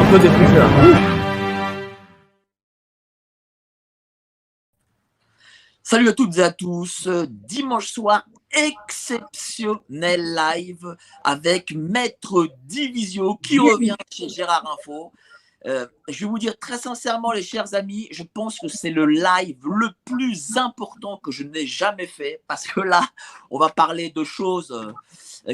un peu découpé là. Salut à toutes et à tous. Dimanche soir, exceptionnel live avec Maître Divisio qui revient chez Gérard Info. Je vais vous dire très sincèrement, les chers amis, je pense que c'est le live le plus important que je n'ai jamais fait parce que là, on va parler de choses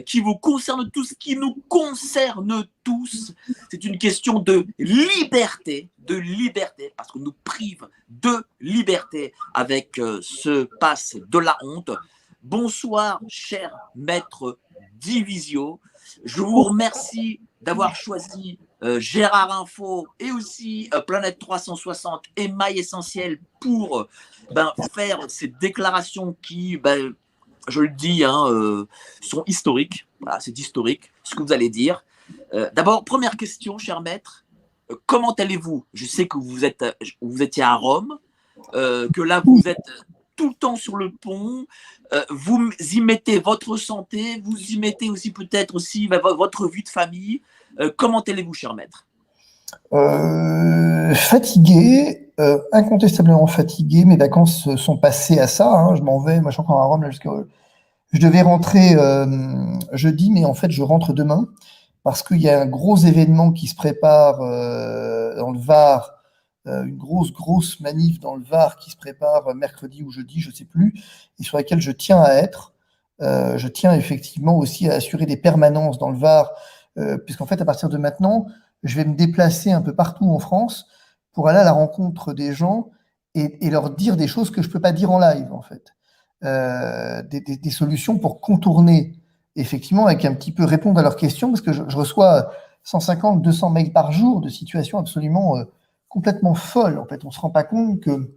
qui vous concernent tous, qui nous concernent tous. C'est une question de liberté, parce qu'on nous prive de liberté avec ce pass de la honte. Bonsoir, cher maître Divisio. Je vous remercie d'avoir choisi Gérard Info et aussi Planète 360 et Maille Essentielle pour faire ces déclarations qui, je le dis, sont historiques. Voilà, c'est historique ce que vous allez dire. D'abord, première question, cher maître. Comment allez-vous? Je sais que vous étiez à Rome, que là vous êtes tout le temps sur le pont. Vous y mettez votre santé, vous y mettez aussi peut-être aussi votre vie de famille. Comment allez-vous, cher maître? Fatigué, incontestablement fatigué. Mes vacances sont passées à ça, hein. Je m'en vais, moi je suis encore à Rome là, je devais rentrer jeudi, mais en fait je rentre demain parce qu'il y a un gros événement qui se prépare dans le Var, une grosse manif dans le Var qui se prépare mercredi ou jeudi, je sais plus, et sur laquelle je tiens à être. Je tiens effectivement aussi à assurer des permanences dans le Var, puisqu'en fait à partir de maintenant, je vais me déplacer un peu partout en France pour aller à la rencontre des gens et leur dire des choses que je peux pas dire en live en fait. Des solutions pour contourner, effectivement, avec un petit peu répondre à leurs questions, parce que je reçois 150, 200 mails par jour de situations absolument complètement folles. En fait, on se rend pas compte que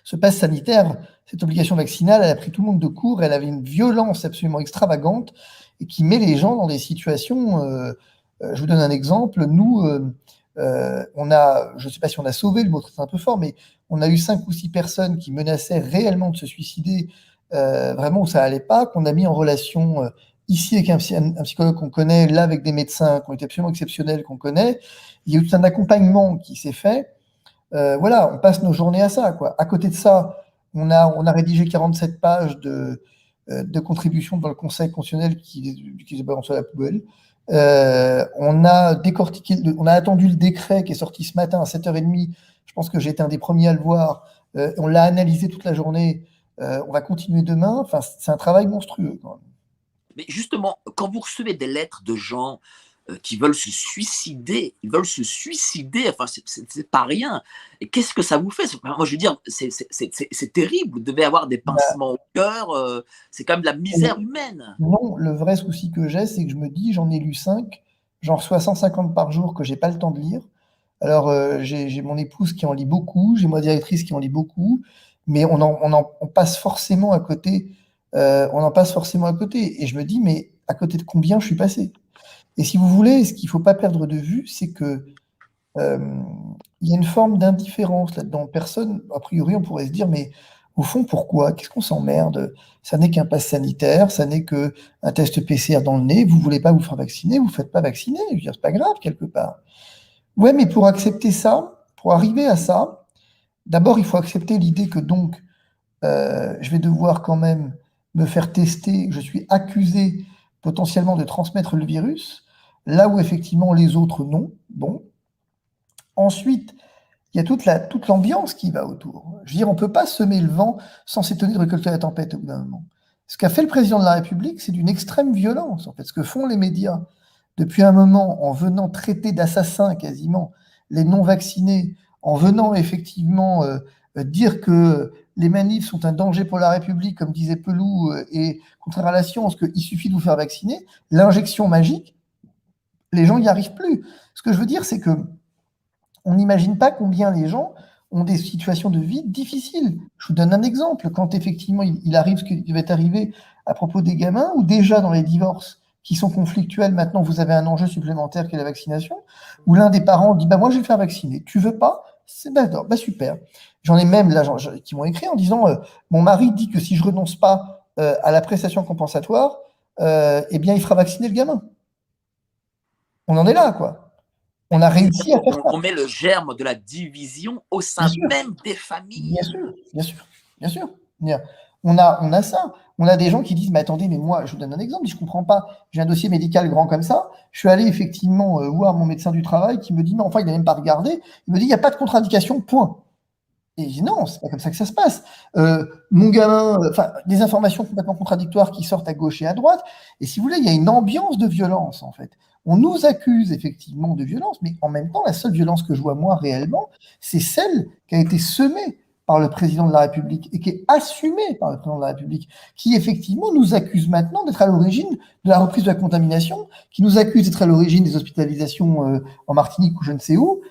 ce pass sanitaire, cette obligation vaccinale, elle a pris tout le monde de court, elle avait une violence absolument extravagante et qui met les gens dans des situations. Je vous donne un exemple. Nous, on a, je ne sais pas si on a sauvé, le mot c'est un peu fort, mais on a eu 5 ou 6 personnes qui menaçaient réellement de se suicider, vraiment où ça allait pas, qu'on a mis en relation ici avec un psychologue qu'on connaît, là avec des médecins qui ont été absolument exceptionnels qu'on connaît. Il y a eu tout un accompagnement qui s'est fait. Voilà, on passe nos journées à ça, quoi. À côté de ça, on a rédigé 47 pages de contributions dans le Conseil constitutionnel qui se balance à la poubelle. On a décortiqué, on a attendu le décret qui est sorti ce matin à 7h30. Je pense que j'ai été un des premiers à le voir. On l'a analysé toute la journée. On va continuer demain. Enfin, c'est un travail monstrueux, quand même. Mais justement, quand vous recevez des lettres de gens qui veulent se suicider, enfin, c'est pas rien. Et qu'est-ce que ça vous fait? Moi, je veux dire, c'est terrible. Vous devez avoir des Bah, pincements au cœur. C'est quand même de la misère humaine. non, le vrai souci que j'ai, c'est que je me dis, j'en ai lu 5, j'en reçois 150 par jour que j'ai pas le temps de lire. Alors, j'ai mon épouse qui en lit beaucoup, j'ai ma directrice qui en lit beaucoup, mais on passe forcément à côté. On en passe forcément à côté. Et je me dis, mais à côté de combien je suis passé? Et si vous voulez, ce qu'il faut pas perdre de vue, c'est que euh, il y a une forme d'indifférence là-dedans. Personne, a priori, on pourrait se dire, mais au fond, pourquoi? Qu'est-ce qu'on s'emmerde? Ça n'est qu'un pass sanitaire, ça n'est qu'un test PCR dans le nez. Vous voulez pas vous faire vacciner, vous ne faites pas vacciner. Je veux dire, c'est pas grave, quelque part. Ouais, mais pour accepter ça, pour arriver à ça, d'abord, il faut accepter l'idée que donc, je vais devoir quand même me faire tester, que je suis accusé potentiellement de transmettre le virus, là où effectivement les autres non. Bon. Ensuite, il y a toute l'ambiance qui va autour. Je veux dire, on ne peut pas semer le vent sans s'étonner de récolter la tempête au bout d'un moment. Ce qu'a fait le président de la République, c'est d'une extrême violence. En fait, ce que font les médias depuis un moment, en venant traiter d'assassins quasiment les non-vaccinés, en venant effectivement dire que les manifs sont un danger pour la République, comme disait Pelou, et contraire à la science, qu'il suffit de vous faire vacciner, l'injection magique, les gens n'y arrivent plus. Ce que je veux dire, c'est que on n'imagine pas combien les gens ont des situations de vie difficiles. Je vous donne un exemple. Quand effectivement il arrive ce qui devait arriver à propos des gamins, ou déjà dans les divorces qui sont conflictuels, maintenant vous avez un enjeu supplémentaire qui est la vaccination, où l'un des parents dit bah moi je vais me faire vacciner. Tu veux pas? C'est d'accord, bah super. J'en ai même là qui m'ont écrit en disant mon mari dit que si je renonce pas à la prestation compensatoire, eh bien il fera vacciner le gamin. On en est là, quoi. On a réussi à faire ça. On met le germe de la division au sein même des familles. Bien sûr, bien sûr, bien sûr. On a ça. On a des gens qui disent, mais attendez, mais moi, je vous donne un exemple, je ne comprends pas. J'ai un dossier médical grand comme ça. Je suis allé effectivement voir mon médecin du travail qui me dit, mais enfin, il n'a même pas regardé. Il me dit, il n'y a pas de contre-indication, point. Et je dis, non, c'est pas comme ça que ça se passe. Mon gamin, enfin, des informations complètement contradictoires qui sortent à gauche et à droite. Et si vous voulez, il y a une ambiance de violence, en fait. On nous accuse effectivement de violence, mais en même temps, la seule violence que je vois moi réellement, c'est celle qui a été semée par le président de la République et qui est assumée par le président de la République, qui effectivement nous accuse maintenant d'être à l'origine de la reprise de la contamination, qui nous accuse d'être à l'origine des hospitalisations en Martinique ou je ne sais où.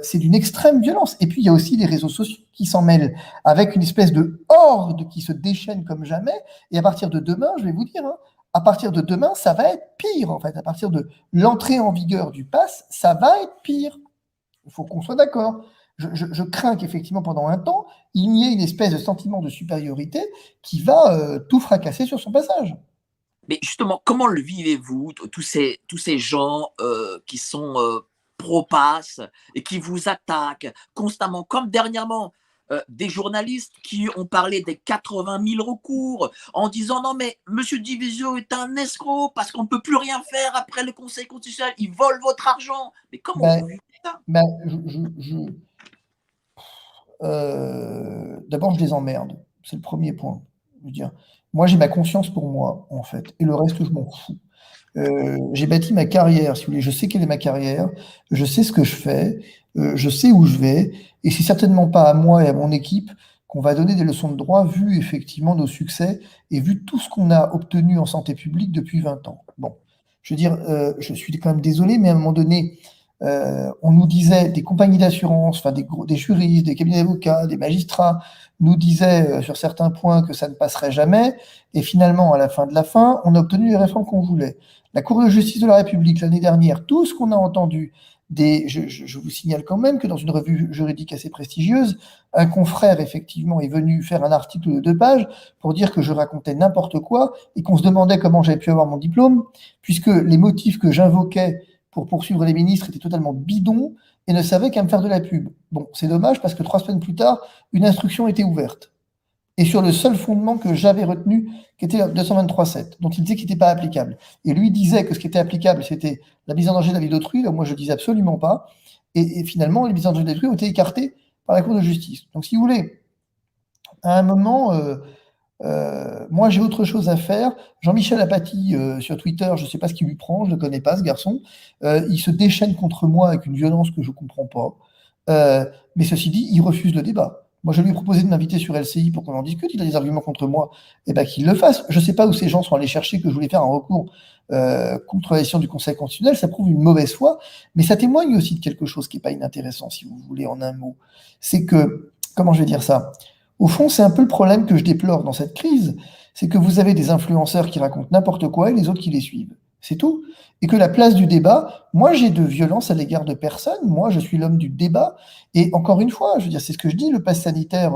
C'est d'une extrême violence. Et puis, il y a aussi les réseaux sociaux qui s'en mêlent, avec une espèce de horde qui se déchaîne comme jamais. Et à partir de demain, je vais vous dire, hein, à partir de demain, ça va être pire, en fait. À partir de l'entrée en vigueur du pass, ça va être pire. Il faut qu'on soit d'accord. Je crains qu'effectivement, pendant un temps, il y ait une espèce de sentiment de supériorité qui va tout fracasser sur son passage. Mais justement, comment le vivez-vous, tous ces gens qui sont pro-pass et qui vous attaquent constamment, comme dernièrement des journalistes qui ont parlé des 80 000 recours en disant non mais Monsieur Divisio est un escroc parce qu'on ne peut plus rien faire après le Conseil constitutionnel, il vole votre argent. Mais comment Ben, vous vivez ça? ben, D'abord, je les emmerde. C'est le premier point. Je veux dire, moi, j'ai ma conscience pour moi, en fait, et le reste, je m'en fous. J'ai bâti ma carrière, si vous voulez. Je sais quelle est ma carrière, je sais ce que je fais, je sais où je vais, et c'est certainement pas à moi et à mon équipe qu'on va donner des leçons de droit, vu effectivement nos succès et vu tout ce qu'on a obtenu en santé publique depuis 20 ans. Bon, je veux dire, je suis quand même désolé, mais à un moment donné, on nous disait, des compagnies d'assurance, enfin des juristes, des cabinets d'avocats, des magistrats, nous disaient sur certains points que ça ne passerait jamais, et finalement, à la fin de la fin, on a obtenu les réformes qu'on voulait. La Cour de justice de la République, l'année dernière, tout ce qu'on a entendu, je vous signale quand même que dans une revue juridique assez prestigieuse, un confrère, effectivement, est venu faire un article de 2 pages pour dire que je racontais n'importe quoi et qu'on se demandait comment j'avais pu avoir mon diplôme, puisque les motifs que j'invoquais pour poursuivre les ministres étaient totalement bidons et ne savaient qu'à me faire de la pub. Bon, c'est dommage parce que 3 semaines plus tard, une instruction était ouverte. Et sur le seul fondement que j'avais retenu, qui était 223.7, dont il disait qu'il n'était pas applicable. Et lui disait que ce qui était applicable, c'était la mise en danger de la vie d'autrui. Moi, je disais absolument pas. Et finalement, les mises en danger de la vie d'autrui ont été écartées par la Cour de justice. Donc, si vous voulez, à un moment, moi, j'ai autre chose à faire. Jean-Michel Apathy, sur Twitter, je ne sais pas ce qui lui prend, je ne le connais pas, ce garçon. Il se déchaîne contre moi avec une violence que je ne comprends pas. Mais ceci dit, il refuse le débat. Moi, je lui ai proposé de m'inviter sur LCI pour qu'on en discute. Il a des arguments contre moi, et ben qu'il le fasse. Je ne sais pas où ces gens sont allés chercher que je voulais faire un recours contre la décision du Conseil constitutionnel. Ça prouve une mauvaise foi, mais ça témoigne aussi de quelque chose qui n'est pas inintéressant, si vous voulez, en un mot. C'est que, comment je vais dire ça? Au fond, c'est un peu le problème que je déplore dans cette crise, c'est que vous avez des influenceurs qui racontent n'importe quoi et les autres qui les suivent. C'est tout. Et que la place du débat, moi j'ai de violence à l'égard de personne, moi je suis l'homme du débat, et encore une fois, je veux dire, c'est ce que je dis, le pass sanitaire,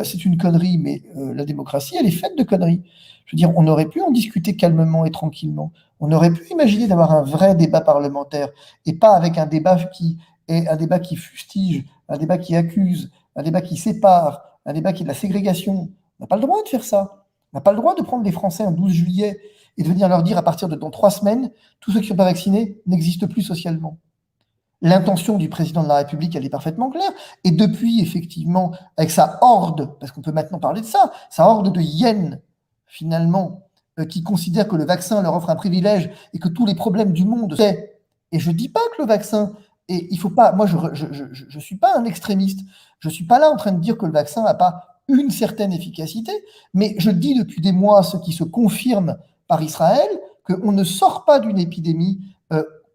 c'est une connerie, mais la démocratie, elle est faite de conneries. Je veux dire, on aurait pu en discuter calmement et tranquillement. On aurait pu imaginer d'avoir un vrai débat parlementaire, et pas avec un débat qui est un débat qui fustige, un débat qui accuse, un débat qui sépare, un débat qui est de la ségrégation. On n'a pas le droit de faire ça. On n'a pas le droit de prendre les Français un 12 juillet et de venir leur dire à partir de dans 3 semaines, tous ceux qui ne sont pas vaccinés n'existent plus socialement. L'intention du président de la République, elle est parfaitement claire. Et depuis, effectivement, avec sa horde, parce qu'on peut maintenant parler de ça, sa horde de hyènes, finalement, qui considèrent que le vaccin leur offre un privilège et que tous les problèmes du monde, c'est... Et je ne dis pas que le vaccin... Et il faut pas... Moi, je ne suis pas un extrémiste. Je ne suis pas là en train de dire que le vaccin n'a pas une certaine efficacité, mais je dis depuis des mois, ce qui se confirme par Israël, qu'on ne sort pas d'une épidémie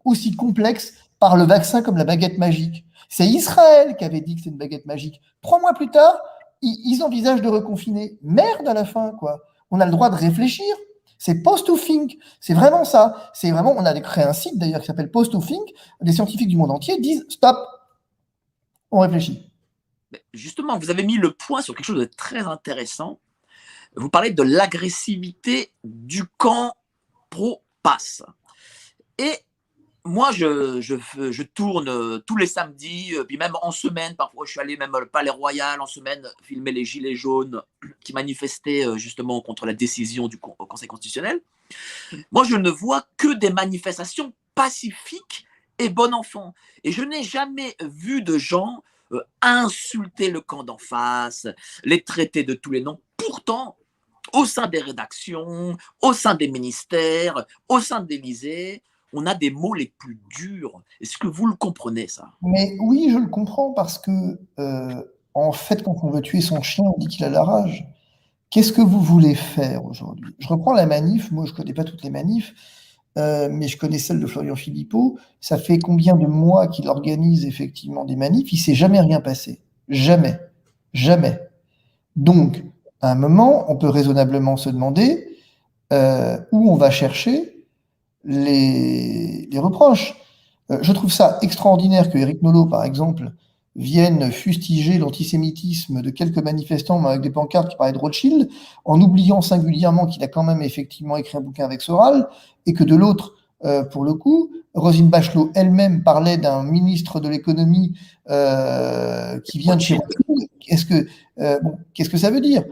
aussi complexe par le vaccin comme la baguette magique. C'est Israël qui avait dit que c'est une baguette magique. 3 mois plus tard, ils envisagent de reconfiner. Merde à la fin, quoi. On a le droit de réfléchir. C'est Post to Think. C'est vraiment ça. C'est vraiment, on a créé un site d'ailleurs qui s'appelle Post to Think. Les scientifiques du monde entier disent stop, on réfléchit. Justement, vous avez mis le point sur quelque chose de très intéressant. Vous parlez de l'agressivité du camp pro-pass. Et moi, je tourne tous les samedis, puis même en semaine, parfois je suis allé même au Palais Royal en semaine, filmer les gilets jaunes qui manifestaient justement contre la décision au Conseil constitutionnel. Moi, je ne vois que des manifestations pacifiques et bon enfant. Et je n'ai jamais vu de gens insulter le camp d'en face, les traiter de tous les noms. Pourtant, au sein des rédactions, au sein des ministères, au sein de l'Élysée, on a des mots les plus durs. Est-ce que vous le comprenez, ça? Mais oui, je le comprends parce que, en fait, quand on veut tuer son chien, on dit qu'il a la rage. Qu'est-ce que vous voulez faire aujourd'hui? Je reprends la manif, moi je connais pas toutes les manifs, mais je connais celle de Florian Philippot. Ça fait combien de mois qu'il organise effectivement des manifs? Il s'est jamais rien passé. Jamais. Jamais. Donc, à un moment, on peut raisonnablement se demander où on va chercher les reproches. Je trouve ça extraordinaire que Éric Nolot, par exemple, vienne fustiger l'antisémitisme de quelques manifestants avec des pancartes qui parlaient de Rothschild, en oubliant singulièrement qu'il a quand même effectivement écrit un bouquin avec Soral, et que de l'autre, pour le coup, Roselyne Bachelot elle-même parlait d'un ministre de l'économie qui vient de chez Rothschild. Qu'est-ce que ça veut dire?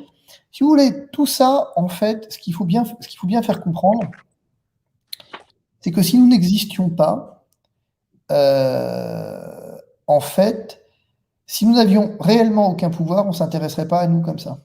Si vous voulez, tout ça, en fait, ce qu'il faut bien faire comprendre, c'est que si nous n'existions pas, en fait, si nous n'avions réellement aucun pouvoir, on ne s'intéresserait pas à nous comme ça.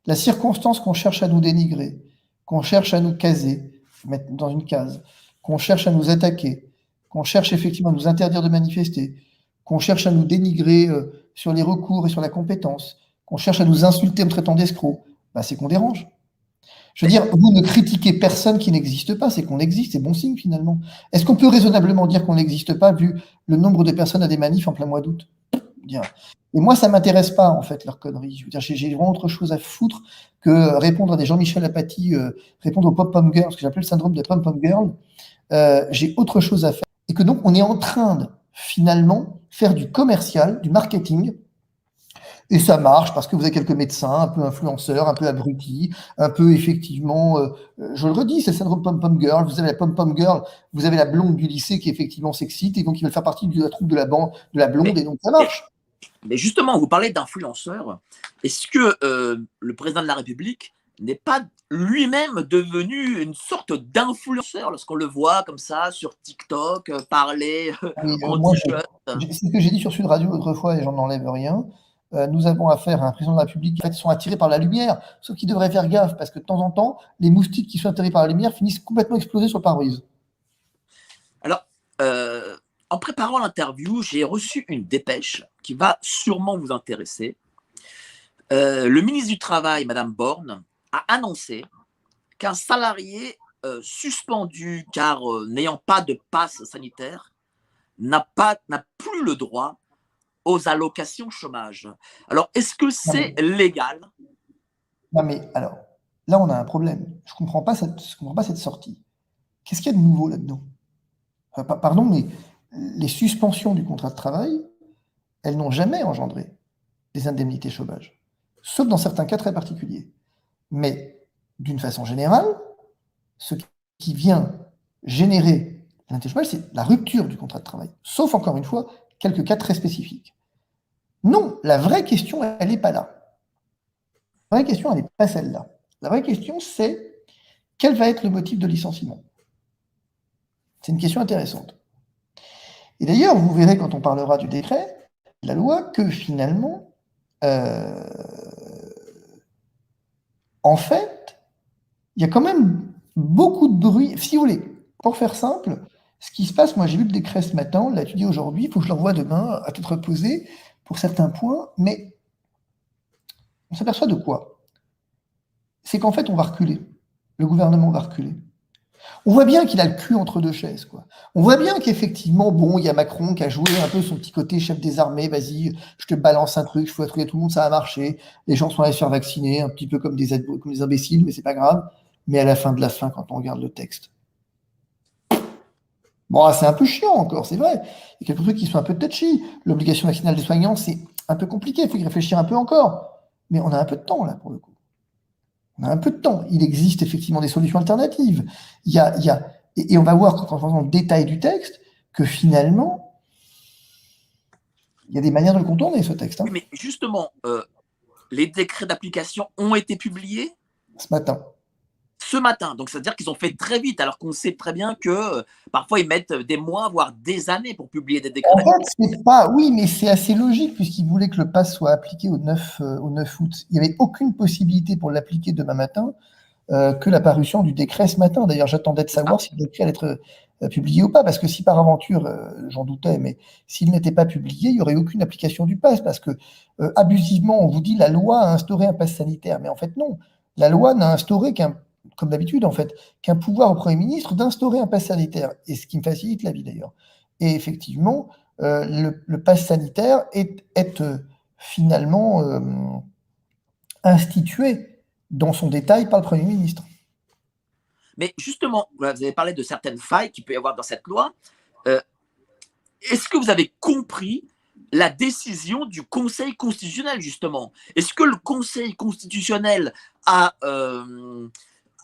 La circonstance qu'on cherche à nous dénigrer, qu'on cherche à nous caser, mettre dans une case, qu'on cherche à nous attaquer, qu'on cherche effectivement à nous interdire de manifester, qu'on cherche à nous dénigrer sur les recours et sur la compétence, qu'on cherche à nous insulter en traitant d'escrocs, bah, c'est qu'on dérange. Je veux dire, vous ne critiquez personne qui n'existe pas, c'est qu'on existe, c'est bon signe finalement. Est-ce qu'on peut raisonnablement dire qu'on n'existe pas vu le nombre de personnes à des manifs en plein mois d'août? Et moi, ça ne m'intéresse pas, en fait, leur connerie. Je veux dire, j'ai vraiment autre chose à foutre que répondre à des Jean-Michel Apathy, répondre aux pom-pom girls, ce que j'appelle le syndrome de pom-pom girl. J'ai autre chose à faire. Et que donc, on est en train de, finalement, faire du commercial, du marketing. Et ça marche parce que vous avez quelques médecins, un peu influenceurs, un peu abrutis, un peu effectivement, je le redis, c'est le syndrome pom-pom girl. Vous avez la pom-pom girl, vous avez la blonde du lycée qui effectivement s'excite et donc ils veulent faire partie de la troupe de la blonde et donc ça marche. Mais justement, vous parlez d'influenceurs. Est-ce que le président de la République n'est pas lui-même devenu une sorte d'influenceur lorsqu'on le voit comme ça sur TikTok parler en t-shirt? C'est ce que j'ai dit sur Sud Radio autrefois et j'en enlève rien. Nous avons affaire à un président de la République qui en fait, sont attirés par la lumière, sauf qu'ils devraient faire gaffe parce que de temps en temps, les moustiques qui sont attirés par la lumière finissent complètement explosés sur le pare-brise. Alors, en préparant l'interview, j'ai reçu une dépêche qui va sûrement vous intéresser. Le ministre du Travail, Madame Borne, a annoncé qu'un salarié suspendu car n'ayant pas de passe sanitaire n'a plus le droit aux allocations chômage. Alors, est-ce que c'est légal? Non, mais alors, là, on a un problème. Je ne comprends pas cette sortie. Qu'est-ce qu'il y a de nouveau là-dedans? Pardon, mais les suspensions du contrat de travail, elles n'ont jamais engendré des indemnités chômage, sauf dans certains cas très particuliers. Mais d'une façon générale, ce qui vient générer l'indemnité chômage, c'est la rupture du contrat de travail, sauf encore une fois, quelques cas très spécifiques. Non, la vraie question, elle n'est pas là. La vraie question, elle n'est pas celle-là. La vraie question, c'est quel va être le motif de licenciement? C'est une question intéressante. Et d'ailleurs, vous verrez quand on parlera du décret, de la loi, que finalement, en fait, il y a quand même beaucoup de bruit. Si vous voulez, pour faire simple, ce qui se passe, moi j'ai vu le décret ce matin, on l'a étudié aujourd'hui, il faut que je le revoie demain à tête reposée pour certains points, mais on s'aperçoit de quoi? C'est qu'en fait, on va reculer. Le gouvernement va reculer. On voit bien qu'il a le cul entre deux chaises, quoi. On voit bien qu'effectivement, bon, il y a Macron qui a joué un peu son petit côté chef des armées, vas-y, je te balance un truc, je fous un truc à tout le monde, ça a marché. Les gens sont allés se faire vacciner, un petit peu comme des imbéciles, mais c'est pas grave. Mais à la fin de la fin, quand on regarde le texte, bon, c'est un peu chiant encore, c'est vrai. Il y a quelques trucs qui sont un peu touchy. L'obligation vaccinale des soignants, c'est un peu compliqué, il faut y réfléchir un peu encore. Mais on a un peu de temps, là, pour le coup. On a un peu de temps. Il existe effectivement des solutions alternatives. Il y a Et on va voir, quand on rentre dans le détail du texte, que finalement, il y a des manières de le contourner, ce texte, hein, Oui, mais justement, les décrets d'application ont été publiés ce matin. ce matin. Donc, c'est-à-dire qu'ils ont fait très vite, alors qu'on sait très bien que parfois ils mettent des mois, voire des années pour publier des En décrets. fait, c'est pas, oui, mais c'est assez logique puisqu'ils voulaient que le pass soit appliqué au 9 août. Il n'y avait aucune possibilité pour l'appliquer demain matin que la parution du décret ce matin. D'ailleurs, j'attendais de C'est ça. savoir si le décret allait être publié ou pas, parce que si par aventure, j'en doutais, mais s'il n'était pas publié, il n'y aurait aucune application du pass, parce que abusivement, on vous dit la loi a instauré un pass sanitaire, mais en fait non, la loi n'a instauré qu'un, comme d'habitude en fait, qu'un pouvoir au Premier ministre d'instaurer un pass sanitaire, et ce qui me facilite la vie d'ailleurs. Et effectivement, le pass sanitaire est finalement institué dans son détail par le Premier ministre. Mais justement, vous avez parlé de certaines failles qu'il peut y avoir dans cette loi. Euh, Est-ce que vous avez compris la décision du Conseil constitutionnel, justement? Est-ce que le Conseil constitutionnel a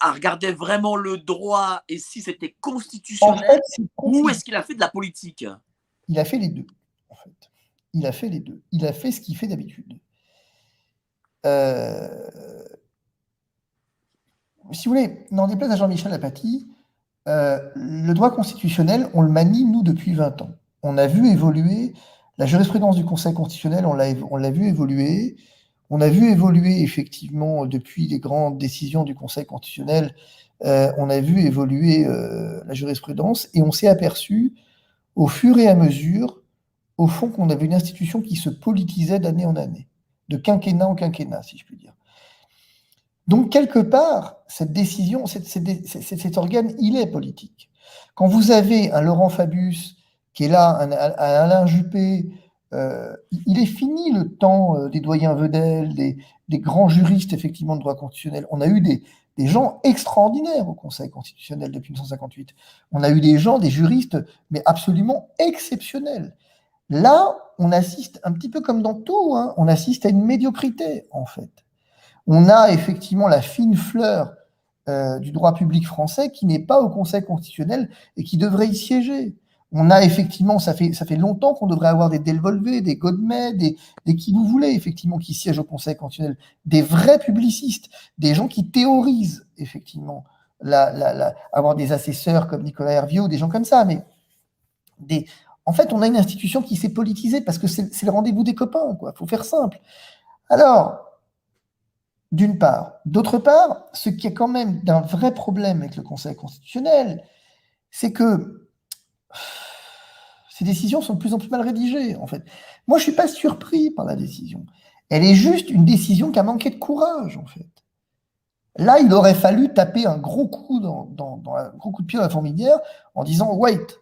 regardé vraiment le droit et si c'était En constitutionnel, fait, c'est ou confus. est-ce qu'il a fait de la politique? Il a fait les deux, en fait. Il a fait les deux. Il a fait ce qu'il fait d'habitude. Euh, Si vous voulez, n'en déplaise à Jean-Michel Apathy, le droit constitutionnel, on le manie, nous, depuis 20 ans. On a vu évoluer la jurisprudence du Conseil constitutionnel, on l'a vu évoluer. On a vu évoluer, effectivement, depuis les grandes décisions du Conseil constitutionnel, on a vu évoluer la jurisprudence et on s'est aperçu, au fur et à mesure, au fond, qu'on avait une institution qui se politisait d'année en année, de quinquennat en quinquennat, si je puis dire. Donc, quelque part, cette décision, cet organe, il est politique. Quand vous avez un Laurent Fabius qui est là, un Alain Juppé, il est fini le temps des doyens Vedel, des grands juristes, effectivement, de droit constitutionnel. On a eu des gens extraordinaires au Conseil constitutionnel depuis 1958. On a eu des gens, des juristes, mais absolument exceptionnels. Là, on assiste, un petit peu comme dans tout, hein, on assiste à une médiocrité, en fait. On a effectivement la fine fleur du droit public français qui n'est pas au Conseil constitutionnel et qui devrait y siéger. On a effectivement, ça fait longtemps qu'on devrait avoir des Delvolvé, des Godmet, des qui vous voulez, effectivement, qui siègent au Conseil constitutionnel, des vrais publicistes, des gens qui théorisent, effectivement, avoir des assesseurs comme Nicolas Herviot, des gens comme ça, mais en fait, on a une institution qui s'est politisée parce que c'est le rendez-vous des copains, quoi. Il faut faire simple. Alors, d'une part. D'autre part, ce qui est quand même d'un vrai problème avec le Conseil constitutionnel, c'est que ces décisions sont de plus en plus mal rédigées, en fait. Moi, je ne suis pas surpris par la décision. Elle est juste une décision qui a manqué de courage, en fait. Là, il aurait fallu taper un gros coup, un gros coup de pied dans la fourmilière en disant « Wait,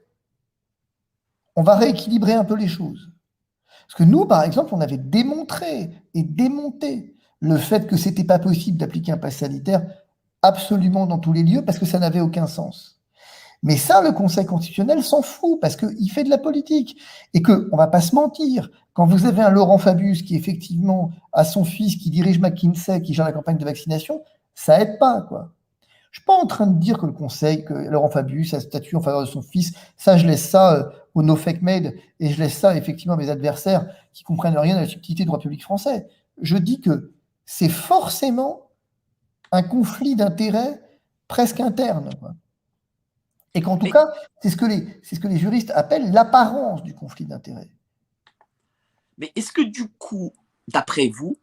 on va rééquilibrer un peu les choses ». Parce que nous, par exemple, on avait démontré et démonté le fait que c'était pas possible d'appliquer un pass sanitaire absolument dans tous les lieux parce que ça n'avait aucun sens. Mais ça, le Conseil constitutionnel s'en fout parce qu'il fait de la politique. Et que, on va pas se mentir, quand vous avez un Laurent Fabius qui effectivement a son fils qui dirige McKinsey, qui gère la campagne de vaccination, ça aide pas, quoi. Je suis pas en train de dire que le Conseil, que Laurent Fabius a statut en faveur de son fils, ça, je laisse ça aux no fake made et je laisse ça effectivement à mes adversaires qui comprennent rien à la subtilité du droit public français. Je dis que c'est forcément un conflit d'intérêts presque interne, quoi. Et qu'en tout cas, c'est ce que les juristes appellent l'apparence du conflit d'intérêts. Mais est-ce que du coup, d'après vous,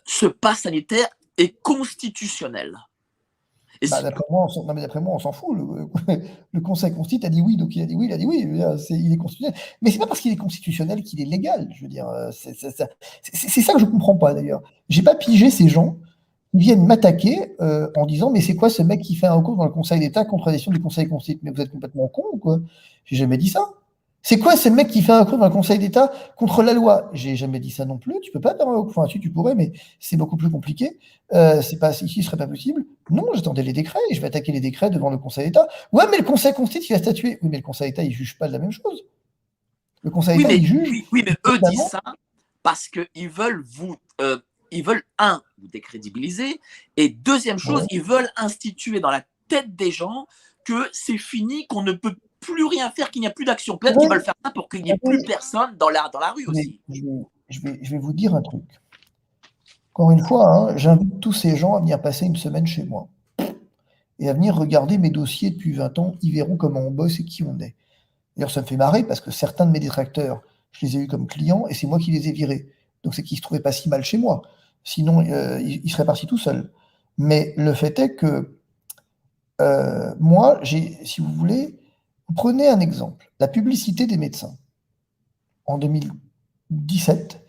ce pass sanitaire est constitutionnel? D'après moi, on s'en fout. Le Conseil constitue a dit oui, donc il a dit oui, il a dit oui. Il est constitutionnel. Mais c'est pas parce qu'il est constitutionnel qu'il est légal. Je veux dire, c'est ça que je comprends pas d'ailleurs. J'ai pas pigé ces gens qui viennent m'attaquer en disant mais c'est quoi ce mec qui fait un recours dans le Conseil d'État contre la décision du Conseil constitutionnel? Mais vous êtes complètement con ou quoi? J'ai jamais dit ça. C'est quoi ce mec qui fait un recours dans le Conseil d'État contre la loi? J'ai jamais dit ça non plus. Tu peux pas faire un recours. Enfin, tu pourrais, mais c'est beaucoup plus compliqué. C'est pas ici, ce serait pas possible. Non, j'attendais les décrets et je vais attaquer les décrets devant le Conseil d'État. Ouais, mais le Conseil constitue, il a statué. Oui, mais le Conseil d'État, il juge pas de la même chose. Le Conseil d'État, il juge. Oui, mais eux disent ça parce qu'ils veulent ils veulent, vous décrédibiliser, et deuxième chose, ils veulent instituer dans la tête des gens que c'est fini, qu'on ne peut plus rien faire, qu'il n'y a plus d'action. Peut-être qu'ils veulent faire ça pour qu'il n'y ait plus personne dans la rue aussi. Je vais vous dire un truc. Encore une fois, hein, j'invite tous ces gens à venir passer une semaine chez moi et à venir regarder mes dossiers depuis 20 ans. Ils verront comment on bosse et qui on est. D'ailleurs, ça me fait marrer parce que certains de mes détracteurs, je les ai eus comme clients et c'est moi qui les ai virés. Donc, c'est qu'ils ne se trouvaient pas si mal chez moi. Sinon, ils seraient partis tout seuls. Mais le fait est que moi, si vous voulez, vous prenez un exemple. La publicité des médecins. En 2017,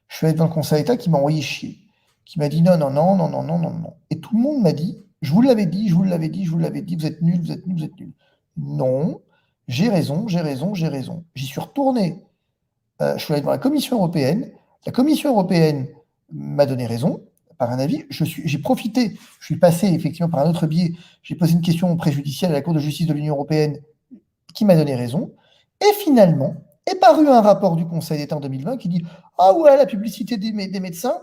je suis allé devant le Conseil d'État qui m'a envoyé chier, qui m'a dit non, non, non, non, non, non, non, non. Et tout le monde m'a dit, je vous l'avais dit, je vous l'avais dit, je vous l'avais dit, vous êtes nuls, vous êtes nuls, vous êtes nuls. Non, j'ai raison, j'ai raison, j'ai raison. J'y suis retourné. Je suis allé devant la Commission européenne. La Commission européenne m'a donné raison par un avis. J'ai profité, je suis passé effectivement par un autre biais. J'ai posé une question préjudicielle à la Cour de justice de l'Union européenne qui m'a donné raison. Et finalement, est paru un rapport du Conseil d'État en 2020 qui dit « Ah ouais, la publicité des médecins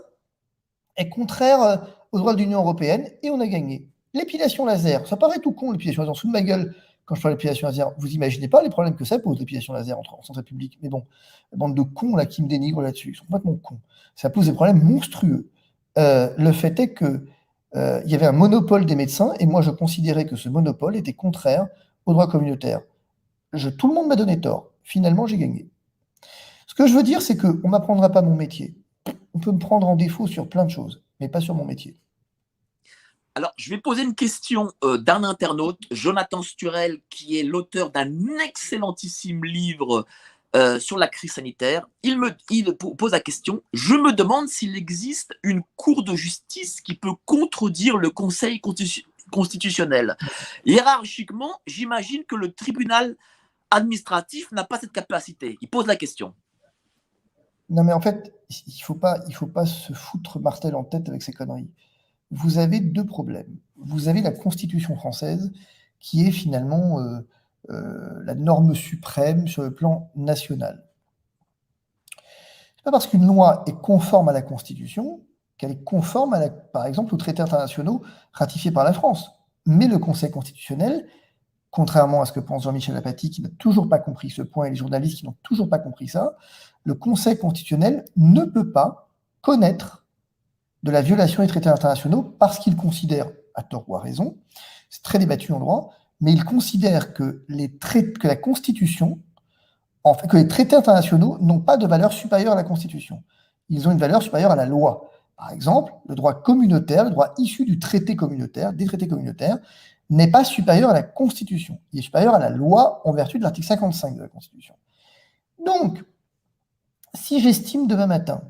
est contraire aux droits de l'Union européenne » et on a gagné. L'épilation laser, ça paraît tout con, l'épilation laser, sous de ma gueule quand je parle d'épilation laser. Vous imaginez pas les problèmes que ça pose, l'épilation laser en santé publique. Mais bon, la bande de cons là, qui me dénigrent là-dessus, ils sont complètement cons. Ça pose des problèmes monstrueux. Le fait est que il y avait un monopole des médecins et moi je considérais que ce monopole était contraire aux droits communautaires. Tout le monde m'a donné tort. Finalement, j'ai gagné. Ce que je veux dire, c'est qu'on ne m'apprendra pas mon métier. On peut me prendre en défaut sur plein de choses, mais pas sur mon métier. Alors, je vais poser une question d'un internaute, Jonathan Sturel, qui est l'auteur d'un excellentissime livre sur la crise sanitaire. Il pose la question, je me demande s'il existe une cour de justice qui peut contredire le Conseil constitutionnel. Hiérarchiquement, j'imagine que le tribunal administratif n'a pas cette capacité. Il pose la question. Non, mais en fait, il faut pas se foutre Martel en tête avec ces conneries. Vous avez deux problèmes. Vous avez la Constitution française, qui est finalement la norme suprême sur le plan national. C'est pas parce qu'une loi est conforme à la Constitution qu'elle est conforme, par exemple, aux traités internationaux ratifiés par la France. Mais le Conseil constitutionnel, contrairement à ce que pense Jean-Michel Apathy, qui n'a toujours pas compris ce point, et les journalistes qui n'ont toujours pas compris ça, le Conseil constitutionnel ne peut pas connaître de la violation des traités internationaux parce qu'il considère, à tort ou à raison, c'est très débattu en droit, mais il considère que la Constitution, en fait, que les traités internationaux n'ont pas de valeur supérieure à la Constitution. Ils ont une valeur supérieure à la loi. Par exemple, le droit communautaire, le droit issu du traité communautaire, des traités communautaires, n'est pas supérieur à la Constitution. Il est supérieur à la loi en vertu de l'article 55 de la Constitution. Donc, si j'estime demain matin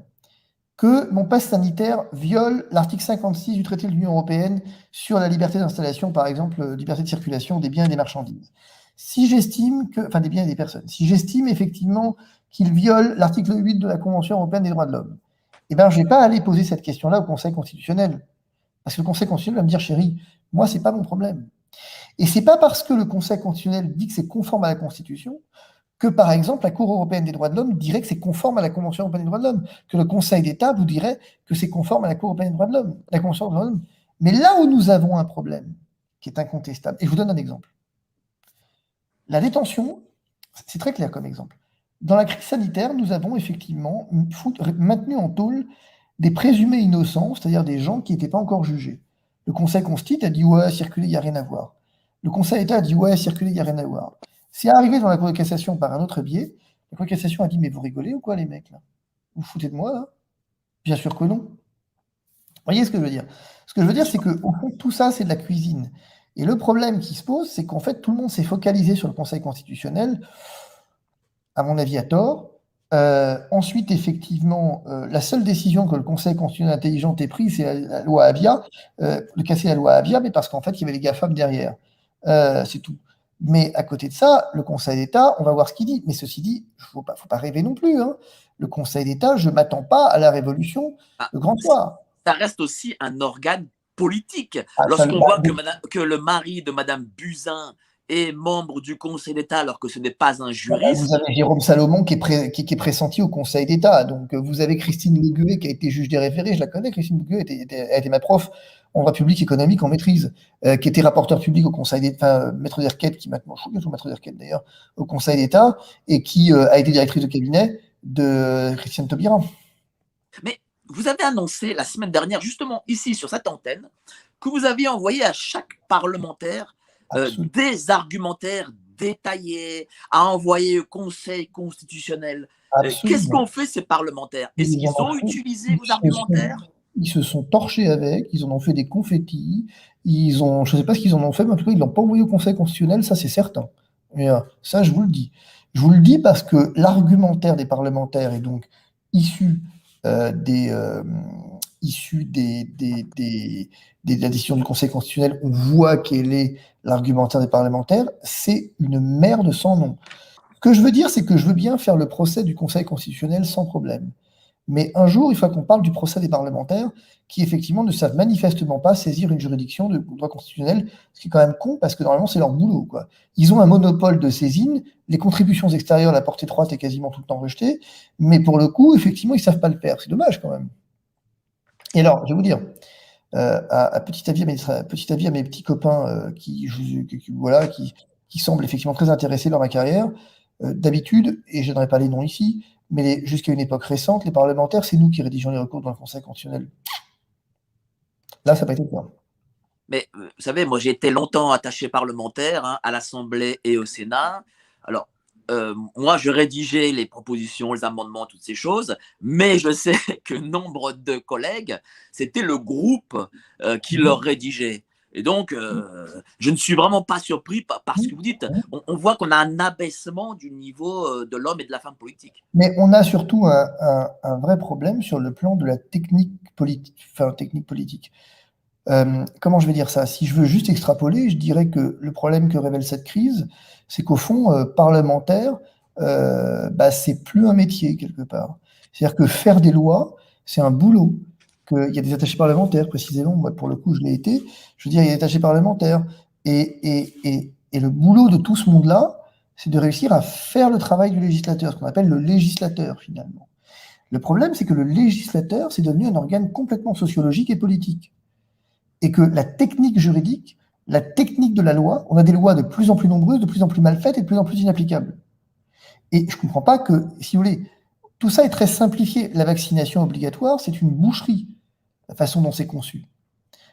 que mon passe sanitaire viole l'article 56 du traité de l'Union européenne sur la liberté d'installation, par exemple, liberté de circulation des biens et des marchandises, si j'estime que, enfin des biens et des personnes, si j'estime effectivement qu'il viole l'article 8 de la Convention européenne des droits de l'homme, eh bien, je ne vais pas aller poser cette question-là au Conseil constitutionnel. Parce que le Conseil constitutionnel va me dire, chérie, moi, ce n'est pas mon problème. Et ce n'est pas parce que le Conseil constitutionnel dit que c'est conforme à la Constitution que, par exemple, la Cour européenne des droits de l'homme dirait que c'est conforme à la Convention européenne des droits de l'homme, que le Conseil d'État vous dirait que c'est conforme à la Cour européenne des droits de l'homme, la Convention des droits de l'homme. Mais là où nous avons un problème, qui est incontestable, et je vous donne un exemple. La détention, c'est très clair comme exemple. Dans la crise sanitaire, nous avons effectivement maintenu en tôle des présumés innocents, c'est-à-dire des gens qui n'étaient pas encore jugés. Le Conseil constitutionnel a dit « ouais, circuler, il n'y a rien à voir ». Le Conseil d'État a dit « ouais, circuler, il n'y a rien à voir ». C'est arrivé dans la Cour de cassation par un autre biais. La Cour de cassation a dit « mais vous rigolez ou quoi les mecs là? Vous vous foutez de moi là ?» Bien sûr que non. Vous voyez ce que je veux dire? Ce que je veux dire, c'est qu'au fond, tout ça, c'est de la cuisine. Et le problème qui se pose, c'est qu'en fait, tout le monde s'est focalisé sur le Conseil constitutionnel, à mon avis, à tort. Ensuite, effectivement, la seule décision que le Conseil constitutionnel intelligent ait prise, c'est la loi Avia, de casser la loi Avia, mais parce qu'en fait, il y avait les GAFAM derrière. C'est tout. Mais à côté de ça, le Conseil d'État, on va voir ce qu'il dit. Mais ceci dit, il ne faut pas rêver non plus. Hein. Le Conseil d'État, je ne m'attends pas à la révolution le grand soir. Ça reste aussi un organe politique. Lorsqu'on voit que le mari de Madame Buzyn est membre du Conseil d'État alors que ce n'est pas un Vous juriste. avez Jérôme Salomon qui est pressenti au Conseil d'État. Donc, vous avez Christine Légué qui a été juge des référés. Je la connais, Christine Légué a été ma prof en droit public économique en maîtrise, qui était rapporteur public au Conseil d'État, maître d'Herquette, qui maintenant, je suis toujours maître d'Herquette d'ailleurs, au Conseil d'État, et qui a été directrice de cabinet de Christiane Taubira. Mais vous avez annoncé la semaine dernière, justement ici sur cette antenne, que vous aviez envoyé à chaque parlementaire des argumentaires détaillés à envoyer au Conseil constitutionnel. Qu'est-ce Absolument. qu'ont fait ces parlementaires? Est-ce Ils en qu'ils ont ont fait, utilisé ils vos se sont, argumentaires? ils se sont torchés avec, ils en ont fait des confettis, je ne sais pas ce qu'ils en ont fait, mais en tout cas, ils ne l'ont pas envoyé au Conseil constitutionnel, ça c'est certain. Mais ça, je vous le dis. Je vous le dis parce que l'argumentaire des parlementaires est donc issu issu de la décision du Conseil constitutionnel. On voit quel est l'argumentaire des parlementaires. C'est une merde sans nom. Ce que je veux dire, c'est que je veux bien faire le procès du Conseil constitutionnel sans problème. Mais un jour, il faut qu'on parle du procès des parlementaires qui, effectivement, ne savent manifestement pas saisir une juridiction de droit constitutionnel, ce qui est quand même con parce que normalement, c'est leur boulot, quoi. Ils ont un monopole de saisine, les contributions extérieures, la portée étroite est quasiment tout le temps rejetée, mais pour le coup, effectivement, ils ne savent pas le faire. C'est dommage quand même. Et alors, je vais vous dire, petit avis à mes petits copains voilà, qui semblent effectivement très intéressés dans ma carrière, d'habitude, et je n'aurai pas les noms ici, mais jusqu'à une époque récente, les parlementaires, c'est nous qui rédigeons les recours dans le Conseil constitutionnel. Là, ça n'a pas été le cas. Mais vous savez, moi j'ai été longtemps attaché parlementaire à l'Assemblée et au Sénat. Alors, moi je rédigeais les propositions, les amendements, toutes ces choses, mais je sais que nombre de collègues, c'était le groupe qui leur rédigeait. Et donc, je ne suis vraiment pas surpris par ce que vous dites. On voit qu'on a un abaissement du niveau de l'homme et de la femme politique. Mais on a surtout un vrai problème sur le plan de la technique politique. Enfin, technique politique. Comment je vais dire ça? Si je veux juste extrapoler, je dirais que le problème que révèle cette crise, c'est qu'au fond, parlementaire, c'est plus un métier quelque part. C'est-à-dire que faire des lois, c'est un boulot. Il y a des attachés parlementaires, précisément, moi pour le coup je l'ai été, je veux dire, il y a des attachés parlementaires. Et le boulot de tout ce monde-là, c'est de réussir à faire le travail du législateur, ce qu'on appelle le législateur finalement. Le problème, c'est que le législateur, c'est devenu un organe complètement sociologique et politique et que la technique juridique, la technique de la loi, on a des lois de plus en plus nombreuses, de plus en plus mal faites et de plus en plus inapplicables. Et je ne comprends pas que, si vous voulez, tout ça est très simplifié. La vaccination obligatoire, c'est une boucherie, la façon dont c'est conçu.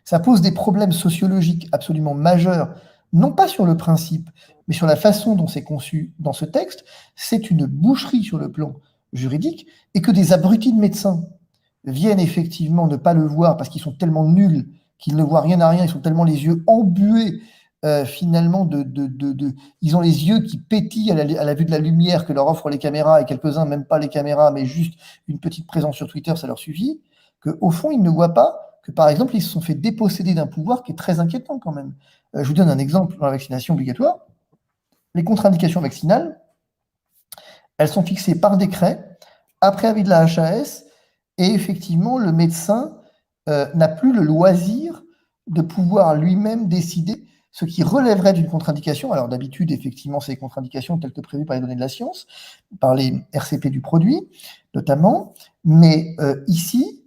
Ça pose des problèmes sociologiques absolument majeurs, non pas sur le principe, mais sur la façon dont c'est conçu dans ce texte. C'est une boucherie sur le plan juridique et que des abrutis de médecins viennent effectivement ne pas le voir parce qu'ils sont tellement nuls qu'ils ne voient rien à rien, ils sont tellement les yeux embués finalement ils ont les yeux qui pétillent à la vue de la lumière que leur offrent les caméras, et quelques-uns même pas les caméras, mais juste une petite présence sur Twitter, ça leur suffit, qu'au fond, ils ne voient pas que, par exemple, ils se sont fait déposséder d'un pouvoir qui est très inquiétant quand même. Je vous donne un exemple dans la vaccination obligatoire. Les contre-indications vaccinales, elles sont fixées par décret, après avis de la HAS, et effectivement, le médecin n'a plus le loisir de pouvoir lui-même décider ce qui relèverait d'une contre-indication. Alors d'habitude, effectivement, c'est les contre-indications telles que prévues par les données de la science, par les RCP du produit, notamment. Mais ici,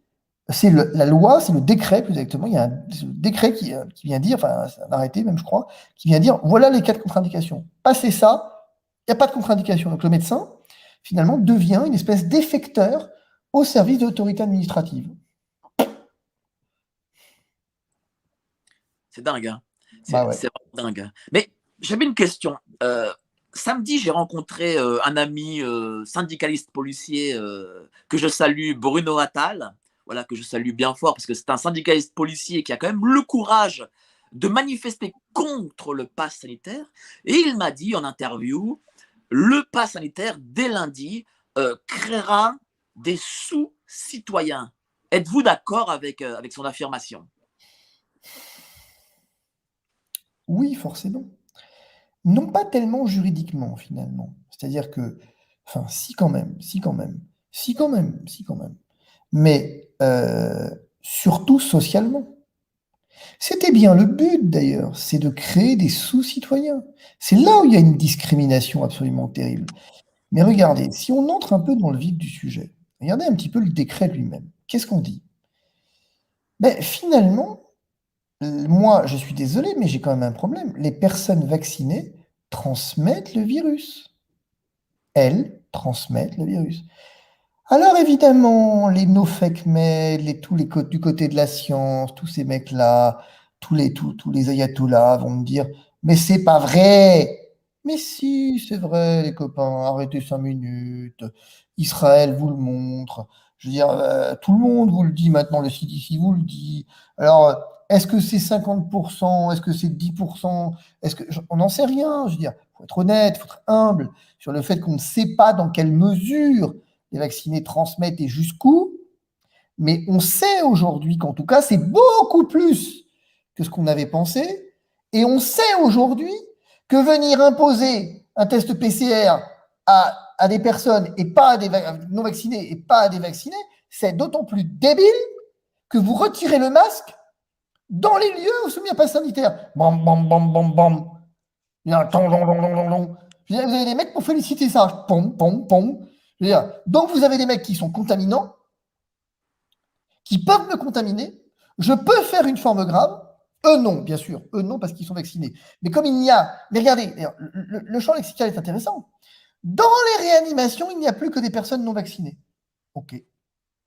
c'est la loi, c'est le décret, plus exactement. Il y a un décret qui vient dire, enfin, un arrêté même, je crois, qui vient dire, voilà les 4 contre-indications. Passez ça, il n'y a pas de contre-indication. Donc le médecin, finalement, devient une espèce d'effecteur au service de l'autorité administrative. C'est dingue, hein. Bah ouais. C'est vraiment dingue. Mais j'avais une question. Samedi, j'ai rencontré un ami syndicaliste policier que je salue, Bruno Attal, voilà, que je salue bien fort parce que c'est un syndicaliste policier qui a quand même le courage de manifester contre le pass sanitaire. Et il m'a dit en interview, le pass sanitaire, dès lundi, créera des sous-citoyens. Êtes-vous d'accord avec son affirmation? Oui, forcément. Non pas tellement juridiquement, finalement. C'est-à-dire que, enfin, si quand même, si quand même, si quand même, si quand même. Mais surtout socialement. C'était bien le but d'ailleurs, c'est de créer des sous-citoyens. C'est là où il y a une discrimination absolument terrible. Mais regardez, si on entre un peu dans le vif du sujet, regardez un petit peu le décret lui-même. Qu'est-ce qu'on dit? Ben, finalement, moi, je suis désolé, mais j'ai quand même un problème. Les personnes vaccinées transmettent le virus. Elles transmettent le virus. Alors évidemment, les no-fake mails, du côté de la science, tous ces mecs-là, tous les ayatollahs vont me dire, mais c'est pas vrai. Mais si, c'est vrai, les copains, arrêtez 5 minutes. Israël vous le montre. Je veux dire, tout le monde vous le dit maintenant, le CDC vous le dit. Alors, est-ce que c'est 50%? Est-ce que c'est 10%? On n'en sait rien. Je veux dire, faut être honnête, faut être humble sur le fait qu'on ne sait pas dans quelle mesure les vaccinés transmettent et jusqu'où, mais on sait aujourd'hui qu'en tout cas, c'est beaucoup plus que ce qu'on avait pensé, et on sait aujourd'hui que venir imposer un test PCR à des personnes et pas à des non vaccinés et pas à des vaccinés, c'est d'autant plus débile que vous retirez le masque dans les lieux où soumis à passe sanitaire. Bam, bam, bam, bam, bam. Il y a un ton, ton, ton, ton, ton, ton. Je veux dire, vous avez des mecs pour féliciter ça. Pom, pom, pom. Je veux dire, donc vous avez des mecs qui sont contaminants, qui peuvent me contaminer. Je peux faire une forme grave. Eux non, bien sûr. Eux non, parce qu'ils sont vaccinés. Mais comme il n'y a... Mais regardez, le champ lexical est intéressant. Dans les réanimations, il n'y a plus que des personnes non vaccinées. OK.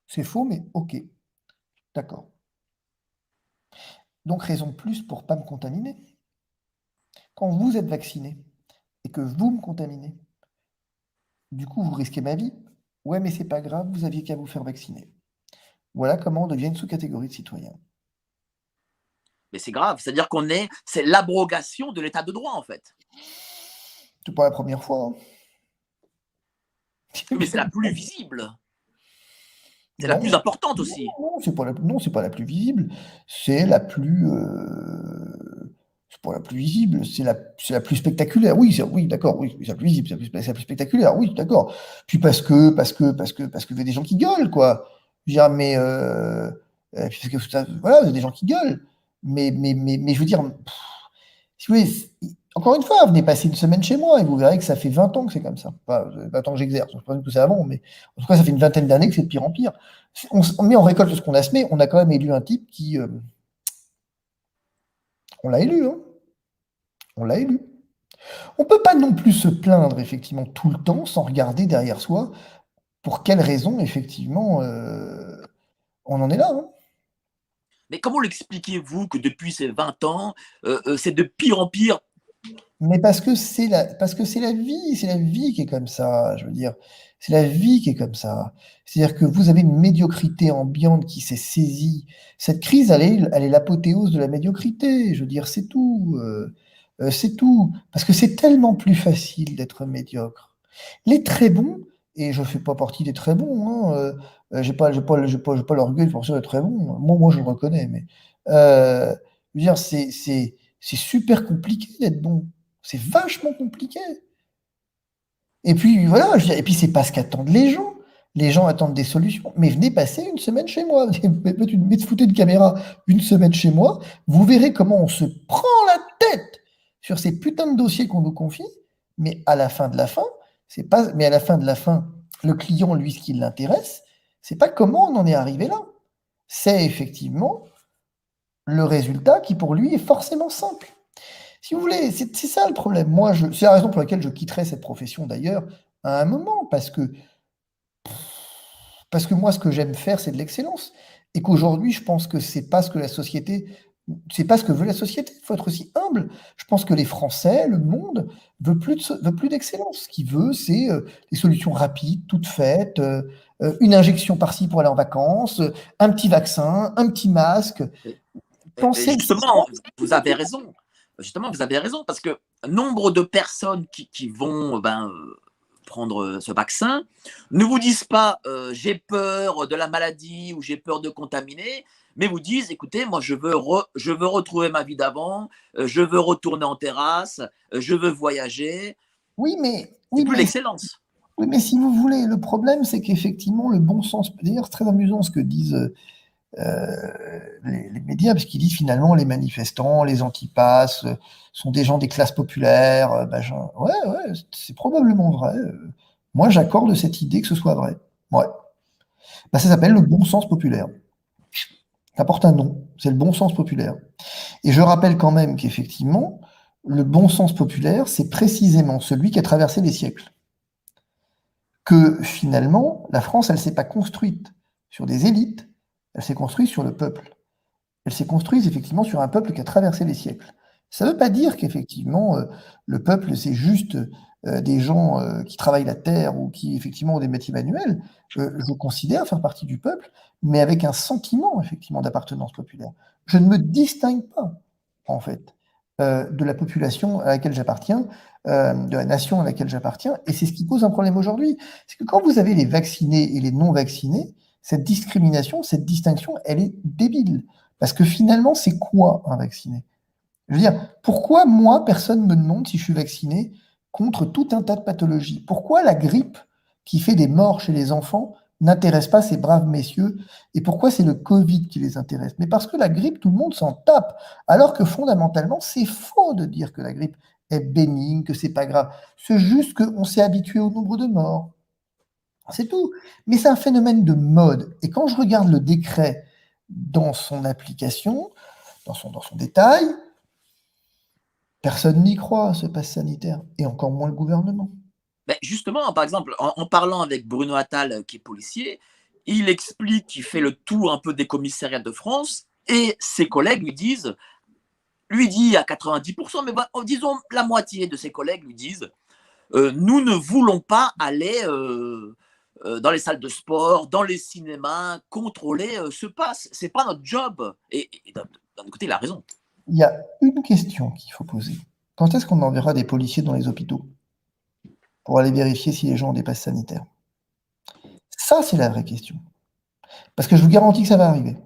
C'est faux, mais OK. D'accord. Donc, raison de plus pour ne pas me contaminer. Quand vous êtes vacciné et que vous me contaminez, du coup, vous risquez ma vie. Ouais, mais c'est pas grave, vous aviez qu'à vous faire vacciner. Voilà comment on devient une sous-catégorie de citoyens. Mais c'est grave, c'est-à-dire c'est l'abrogation de l'état de droit, en fait. C'est pas la première fois. Mais c'est la plus visible. C'est la Non, plus importante aussi. non, c'est pas la plus visible. C'est la plus, c'est pas la plus visible. C'est la plus spectaculaire. Oui, oui, d'accord. Oui, c'est la plus visible. C'est la plus spectaculaire. Oui, d'accord. Puis parce que vous avez des gens qui gueulent, quoi. Je veux dire, mais puis parce que voilà, vous avez des gens qui gueulent. Mais je veux dire, si vous voulez, encore une fois, venez passer une semaine chez moi et vous verrez que ça fait 20 ans que c'est comme ça. Enfin, 20 ans que j'exerce, je pense que c'est avant, mais en tout cas, ça fait une vingtaine d'années que c'est de pire en pire. Mais on récolte ce qu'on a semé. On a quand même élu un type qui. On l'a élu, hein. On l'a élu. On ne peut pas non plus se plaindre, effectivement, tout le temps sans regarder derrière soi pour quelles raisons, effectivement, on en est là, hein. Mais comment l'expliquez-vous que depuis ces 20 ans, c'est de pire en pire? Mais parce que c'est la vie qui est comme ça, je veux dire. C'est la vie qui est comme ça. C'est-à-dire que vous avez une médiocrité ambiante qui s'est saisie. Cette crise, elle est l'apothéose de la médiocrité. Je veux dire, c'est tout. C'est tout. Parce que c'est tellement plus facile d'être médiocre. Les très bons, et je ne fais pas partie des très bons, hein, j'ai pas l'orgueil pour ça d'être très bon. Moi, je le reconnais, mais je veux dire, c'est super compliqué d'être bon. C'est vachement compliqué. Et puis voilà, et puis c'est pas ce qu'attendent les gens. Les gens attendent des solutions. Mais venez passer une semaine chez moi. Foutez une caméra une semaine chez moi. Vous verrez comment on se prend la tête sur ces putains de dossiers qu'on nous confie. Mais à la fin de la fin, c'est pas. Mais à la fin de la fin, le client, lui, ce qui l'intéresse, c'est pas comment on en est arrivé là. C'est effectivement le résultat qui, pour lui, est forcément simple. Si vous voulez, c'est ça le problème. C'est la raison pour laquelle je quitterai cette profession d'ailleurs à un moment, parce que moi, ce que j'aime faire, c'est de l'excellence. Et qu'aujourd'hui, je pense que c'est pas ce que la société, c'est pas ce que veut la société. Il faut être aussi humble. Je pense que les Français, le monde, veut plus d'excellence. Ce qu'il veut, c'est des solutions rapides, toutes faites, une injection par-ci pour aller en vacances, un petit vaccin, un petit masque. Et Pensez justement, vous avez raison. Justement, vous avez raison, parce que nombre de personnes qui vont prendre ce vaccin ne vous disent pas j'ai peur de la maladie ou j'ai peur de contaminer, mais vous disent écoutez, moi je veux retrouver ma vie d'avant, je veux retourner en terrasse, je veux voyager. oui, C'est plus l'excellence. oui, mais si vous voulez, le problème, c'est qu'effectivement, le bon sens, d'ailleurs, c'est très amusant ce que disent les médias, parce qu'ils disent finalement les manifestants, les anti-pass sont des gens des classes populaires. Ouais, ouais, c'est probablement vrai. Moi, j'accorde cette idée que ce soit vrai. Ouais. Ça s'appelle le bon sens populaire. Ça porte un nom, c'est le bon sens populaire. Et je rappelle quand même qu'effectivement, le bon sens populaire, c'est précisément celui qui a traversé les siècles. Que finalement, la France, elle ne s'est pas construite sur des élites, elle s'est construite sur le peuple. Elle s'est construite effectivement sur un peuple qui a traversé les siècles. Ça ne veut pas dire qu'effectivement, le peuple, c'est juste des gens qui travaillent la terre ou qui effectivement ont des métiers manuels. Je considère faire partie du peuple, mais avec un sentiment effectivement d'appartenance populaire. Je ne me distingue pas, en fait, de la population à laquelle j'appartiens, de la nation à laquelle j'appartiens, et c'est ce qui pose un problème aujourd'hui. C'est que quand vous avez les vaccinés et les non-vaccinés, cette discrimination, cette distinction, elle est débile. Parce que finalement, c'est quoi un vacciné? Je veux dire, pourquoi moi, personne me demande si je suis vacciné contre tout un tas de pathologies? Pourquoi la grippe qui fait des morts chez les enfants n'intéresse pas ces braves messieurs? Et pourquoi c'est le Covid qui les intéresse? Mais parce que la grippe, tout le monde s'en tape. Alors que fondamentalement, c'est faux de dire que la grippe est bénigne, que c'est pas grave. C'est juste qu'on s'est habitué au nombre de morts. C'est tout. Mais c'est un phénomène de mode. Et quand je regarde le décret dans son application, dans son détail, personne n'y croit à ce pass sanitaire, et encore moins le gouvernement. Justement, par exemple, en parlant avec Bruno Attal, qui est policier, il explique qu'il fait le tour un peu des commissariats de France, et ses collègues lui dit à 90%, mais disons la moitié de ses collègues lui disent nous ne voulons pas aller dans les salles de sport, dans les cinémas, contrôler ce pass. C'est pas notre job. Et d'un côté, il a raison. Il y a une question qu'il faut poser. Quand est-ce qu'on enverra des policiers dans les hôpitaux pour aller vérifier si les gens ont des passes sanitaires? Ça, c'est la vraie question. Parce que je vous garantis que ça va arriver.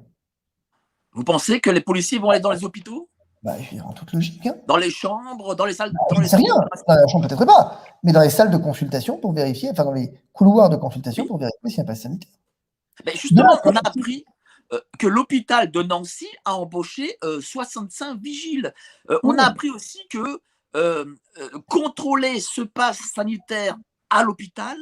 Vous pensez que les policiers vont aller dans les hôpitaux? Je veux dire, en toute logique. Hein. Dans les chambres, dans les salles Je ne sais rien. Dans la chambre, peut-être pas. Mais dans les salles de consultation pour vérifier, enfin dans les couloirs de consultation pour vérifier s'il y a un pass sanitaire. Justement, on a appris que l'hôpital de Nancy a embauché 65 vigiles. On a appris aussi que contrôler ce pass sanitaire à l'hôpital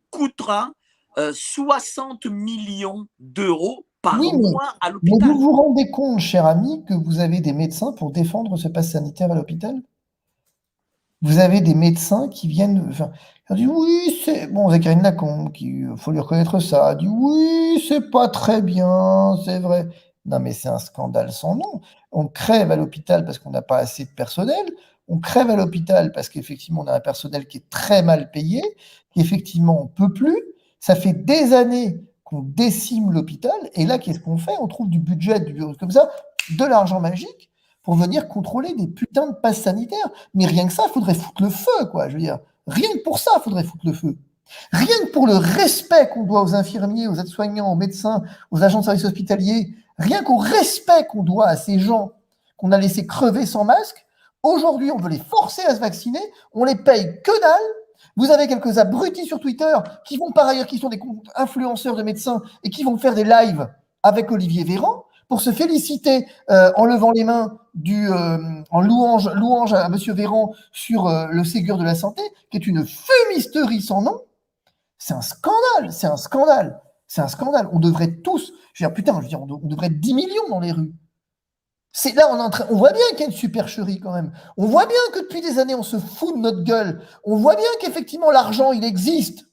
coûtera 60 millions d'euros par mois à l'hôpital. Mais vous vous rendez compte, cher ami, que vous avez des médecins pour défendre ce pass sanitaire à l'hôpital? Vous avez des médecins qui viennent. Enfin, ils disent oui, c'est. Bon, Zakharine Lacombe, il faut lui reconnaître ça, dit oui, c'est pas très bien, c'est vrai. Non, mais c'est un scandale sans nom. On crève à l'hôpital parce qu'on n'a pas assez de personnel. On crève à l'hôpital parce qu'effectivement, on a un personnel qui est très mal payé, qu'effectivement, on ne peut plus. Ça fait des années qu'on décime l'hôpital. Et là, qu'est-ce qu'on fait? On trouve du budget, comme ça, de l'argent magique pour venir contrôler des putains de passes sanitaires. Mais rien que ça, il faudrait foutre le feu, quoi. Je veux dire, rien que pour ça, il faudrait foutre le feu. Rien que pour le respect qu'on doit aux infirmiers, aux aides-soignants, aux médecins, aux agents de services hospitaliers, rien qu'au respect qu'on doit à ces gens qu'on a laissés crever sans masque, aujourd'hui, on veut les forcer à se vacciner, on les paye que dalle. Vous avez quelques abrutis sur Twitter qui vont par ailleurs, qui sont des influenceurs de médecins et qui vont faire des lives avec Olivier Véran pour se féliciter en levant les mains en louange à M. Véran sur le Ségur de la santé, qui est une fumisterie sans nom. C'est un scandale, c'est un scandale, c'est un scandale. On devrait tous, on devrait être 10 millions dans les rues. C'est là, on voit bien qu'il y a une supercherie quand même. On voit bien que depuis des années, on se fout de notre gueule. On voit bien qu'effectivement, l'argent, il existe.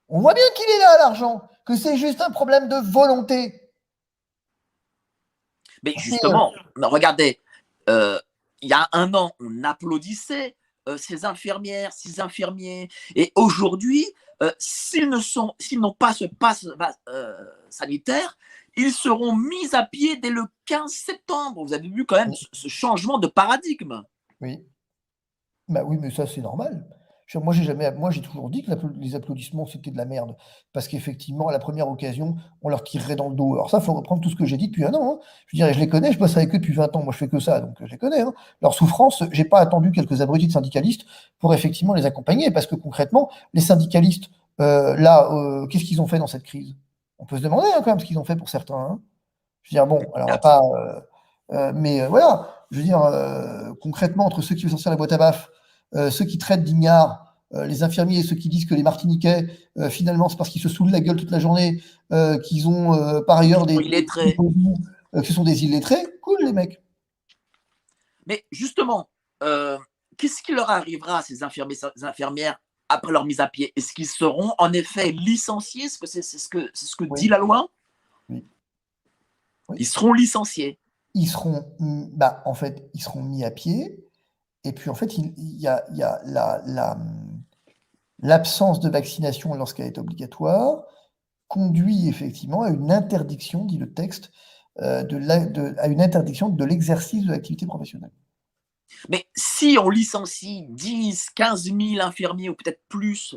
On voit bien qu'il est là, l'argent, que c'est juste un problème de volonté. Mais justement, regardez, il y a un an, on applaudissait ces infirmières, ces infirmiers, et aujourd'hui, s'ils n'ont pas ce pass sanitaire, ils seront mis à pied dès le 15 septembre. Vous avez vu quand même ce changement de paradigme. Oui. Oui, mais ça, c'est normal. Moi, j'ai toujours dit que les applaudissements, c'était de la merde. Parce qu'effectivement, à la première occasion, on leur tirerait dans le dos. Alors ça, il faut reprendre tout ce que j'ai dit depuis un an. Hein. Je dirais, je les connais, je bosse avec eux depuis 20 ans. Moi, je fais que ça, donc je les connais. Hein. Leur souffrance, j'ai pas attendu quelques abrutis de syndicalistes pour effectivement les accompagner. Parce que concrètement, les syndicalistes, qu'est-ce qu'ils ont fait dans cette crise? On peut se demander quand même ce qu'ils ont fait pour certains. Hein. Je veux dire, bon, alors on va pas. Mais voilà, je veux dire, concrètement, entre ceux qui veulent sortir la boîte à baf, ceux qui traitent d'ignares, les infirmiers et ceux qui disent que les Martiniquais, finalement, c'est parce qu'ils se saoulent la gueule toute la journée, qu'ils ont par ailleurs des. Illettrés. Que ce sont des illettrés, cool les mecs. Mais justement, qu'est-ce qui leur arrivera à ces infirmiers, ces infirmières après leur mise à pied? Est-ce qu'ils seront en effet licenciés? Est-ce que c'est ce que Oui. dit la loi? Oui. Oui. Ils seront licenciés. Ils seront, en fait, ils seront mis à pied. Et puis, en fait, il y a l'absence de vaccination lorsqu'elle est obligatoire conduit effectivement à une interdiction, dit le texte, à une interdiction de l'exercice de l'activité professionnelle. Mais si on licencie 10, 15 000 infirmiers ou peut-être plus,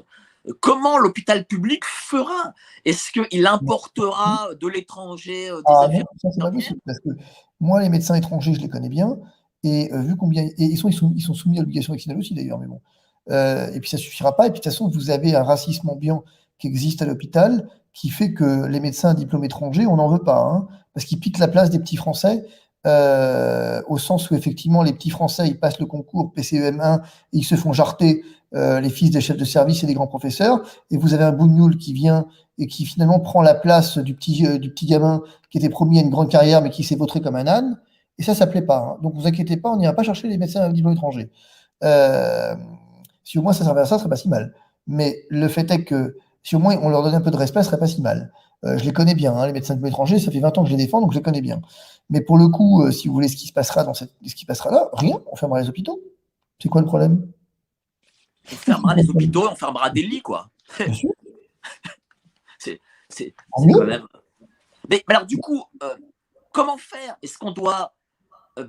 comment l'hôpital public fera? Est-ce qu'il importera de l'étranger des infirmiers? Non, ça c'est pas possible, parce que moi, les médecins étrangers, je les connais bien, et vu combien. Et ils sont soumis à l'obligation vaccinale aussi, d'ailleurs, mais bon. Et puis ça suffira pas, et puis de toute façon, vous avez un racisme ambiant qui existe à l'hôpital, qui fait que les médecins diplômés étrangers, on n'en veut pas, hein, parce qu'ils piquent la place des petits Français, au sens où effectivement, les petits Français, ils passent le concours PCEM1 et ils se font jarter les fils des chefs de service et des grands professeurs, et vous avez un bougnoul qui vient et qui finalement prend la place du petit gamin qui était promis à une grande carrière mais qui s'est vautré comme un âne, et ça plaît pas. Hein. Donc vous inquiétez pas, on n'ira pas chercher les médecins à diplôme étranger. Si au moins ça servait à ça, ce serait pas si mal. Mais le fait est que si au moins on leur donnait un peu de respect, ce serait pas si mal. Je les connais bien, hein, les médecins diplômés étrangers, ça fait 20 ans que je les défends, donc je les connais bien. Mais pour le coup, si vous voulez ce qui se passera ce qui passera là, rien, on fermera les hôpitaux. C'est quoi le problème? On fermera les hôpitaux, on fermera des lits, quoi. Bien sûr. C'est quand même. Mais alors, du coup, comment faire? Est-ce qu'on doit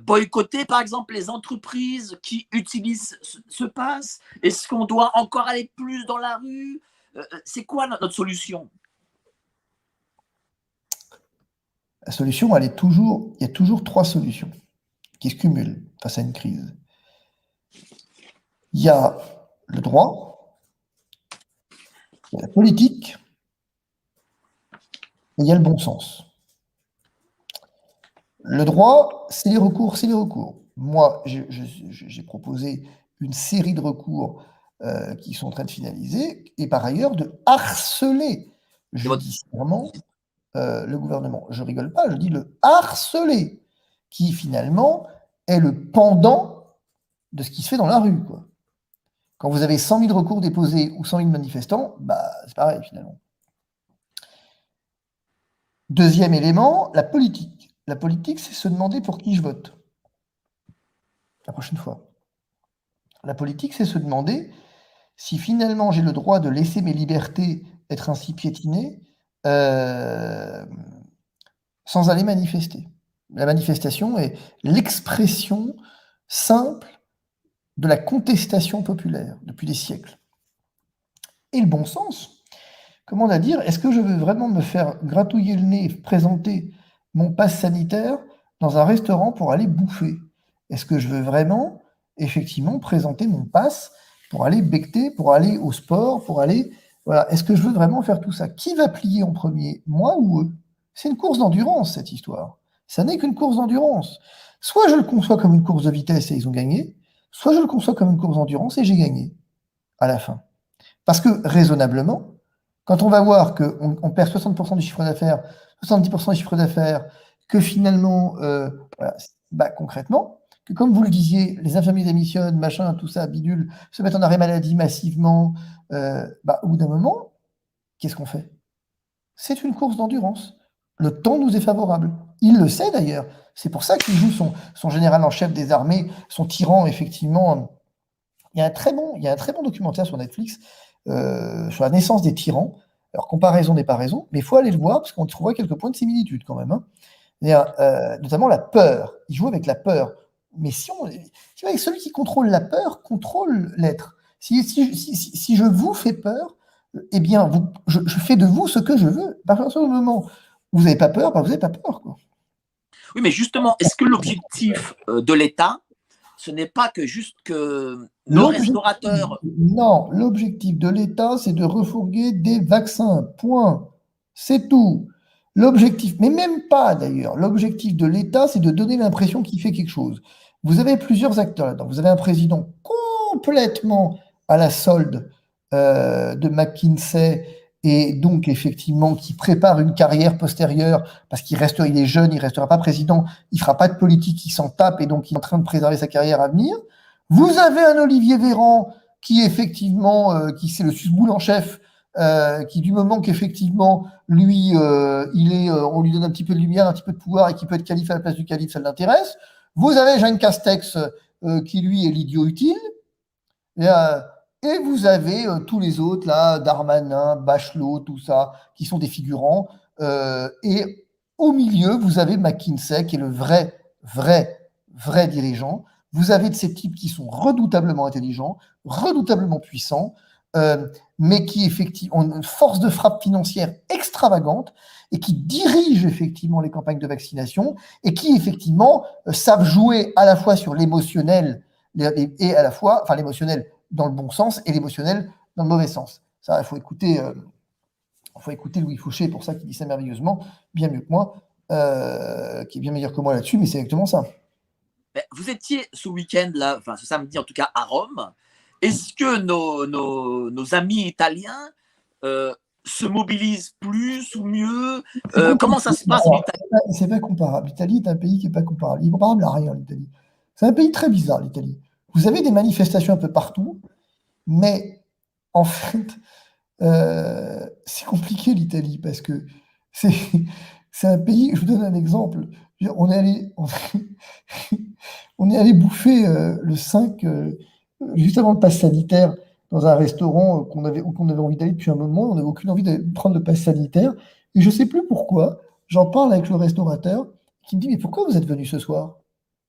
boycotter, par exemple, les entreprises qui utilisent ce pass? Est-ce qu'on doit encore aller plus dans la rue? C'est quoi notre solution? La solution, il y a toujours trois solutions qui se cumulent face à une crise. Il y a le droit, il y a la politique, et il y a le bon sens. Le droit, c'est les recours, c'est les recours. Moi, j'ai proposé une série de recours qui sont en train de finaliser, et par ailleurs de harceler judiciairement le gouvernement. Je rigole pas, je dis le harceler, qui finalement est le pendant de ce qui se fait dans la rue, quoi. Quand vous avez 100 000 recours déposés ou 100 000 manifestants, c'est pareil finalement. Deuxième élément, la politique. La politique, c'est se demander pour qui je vote la prochaine fois. La politique, c'est se demander si finalement j'ai le droit de laisser mes libertés être ainsi piétinées sans aller manifester. La manifestation est l'expression simple de la contestation populaire depuis des siècles. Et le bon sens, comment on va dire, est-ce que je veux vraiment me faire gratouiller le nez et présenter mon pass sanitaire dans un restaurant pour aller bouffer? Est-ce que je veux vraiment, effectivement, présenter mon pass pour aller becter, pour aller au sport, pour aller... Voilà. Est-ce que je veux vraiment faire tout ça? Qui va plier en premier, moi ou eux? C'est une course d'endurance, cette histoire. Ça n'est qu'une course d'endurance. Soit je le conçois comme une course de vitesse et ils ont gagné, soit je le conçois comme une course d'endurance et j'ai gagné à la fin. Parce que, raisonnablement, quand on va voir qu'on perd 60% du chiffre d'affaires, 70% du chiffre d'affaires, que finalement, concrètement, que comme vous le disiez, les infirmiers démissionnent, machin, tout ça, bidule, se mettent en arrêt maladie massivement, au bout d'un moment, qu'est-ce qu'on fait? C'est une course d'endurance. Le temps nous est favorable. Il le sait d'ailleurs. C'est pour ça qu'il joue son général en chef des armées, son tyran, effectivement. Il y a un très bon documentaire sur Netflix sur la naissance des tyrans. Alors, comparaison n'est pas raison, mais il faut aller le voir parce qu'on trouvera quelques points de similitude quand même. Hein. Notamment la peur. Il joue avec la peur. Mais si celui qui contrôle la peur contrôle l'être. Si je vous fais peur, eh bien, je fais de vous ce que je veux. À partir du moment où vous n'avez pas peur, vous n'avez pas peur. Quoi. Oui, mais justement, est-ce que l'objectif de l'État, ce n'est pas que juste que nos restaurateurs... Non, l'objectif de l'État, c'est de refourguer des vaccins. Point. C'est tout. L'objectif, mais même pas d'ailleurs, l'objectif de l'État, c'est de donner l'impression qu'il fait quelque chose. Vous avez plusieurs acteurs là-dedans. Vous avez un président complètement à la solde de McKinsey et donc effectivement qui prépare une carrière postérieure parce il est jeune, il restera pas président, il fera pas de politique, il s'en tape et donc il est en train de préserver sa carrière à venir. Vous avez un Olivier Véran qui effectivement, qui c'est le susboule en chef, qui du moment qu'effectivement lui, on lui donne un petit peu de lumière, un petit peu de pouvoir et qui peut être calife à la place du calife, ça l'intéresse. Vous avez Jean Castex qui lui est l'idiot utile. Et vous avez tous les autres, là, Darmanin, Bachelot, tout ça, qui sont des figurants. Et au milieu, vous avez McKinsey, qui est le vrai dirigeant. Vous avez de ces types qui sont redoutablement intelligents, redoutablement puissants, mais qui effectivement ont une force de frappe financière extravagante et qui dirigent effectivement les campagnes de vaccination et qui effectivement savent jouer à la fois sur l'émotionnel et à la fois, enfin l'émotionnel dans le bon sens et l'émotionnel dans le mauvais sens. Ça, il faut écouter Louis Fouché pour ça, qui dit ça merveilleusement, bien mieux que moi, qui est bien meilleur que moi là-dessus, mais c'est exactement ça. Vous étiez ce week-end, là, enfin ce samedi en tout cas, à Rome. Est-ce que nos amis italiens se mobilisent plus ou mieux comment ça se passe en Italie? C'est pas comparable. L'Italie est un pays qui n'est pas comparable. Il est comparable à rien, l'Italie. C'est un pays très bizarre, l'Italie. Vous avez des manifestations un peu partout, mais en fait, c'est compliqué l'Italie parce que c'est un pays. Je vous donne un exemple. On est allé, on est allé bouffer le 5, juste avant le pass sanitaire, dans un restaurant qu'on avait envie d'aller depuis un moment. On n'avait aucune envie de prendre le pass sanitaire. Et je ne sais plus pourquoi. J'en parle avec le restaurateur qui me dit: mais pourquoi vous êtes venu ce soir?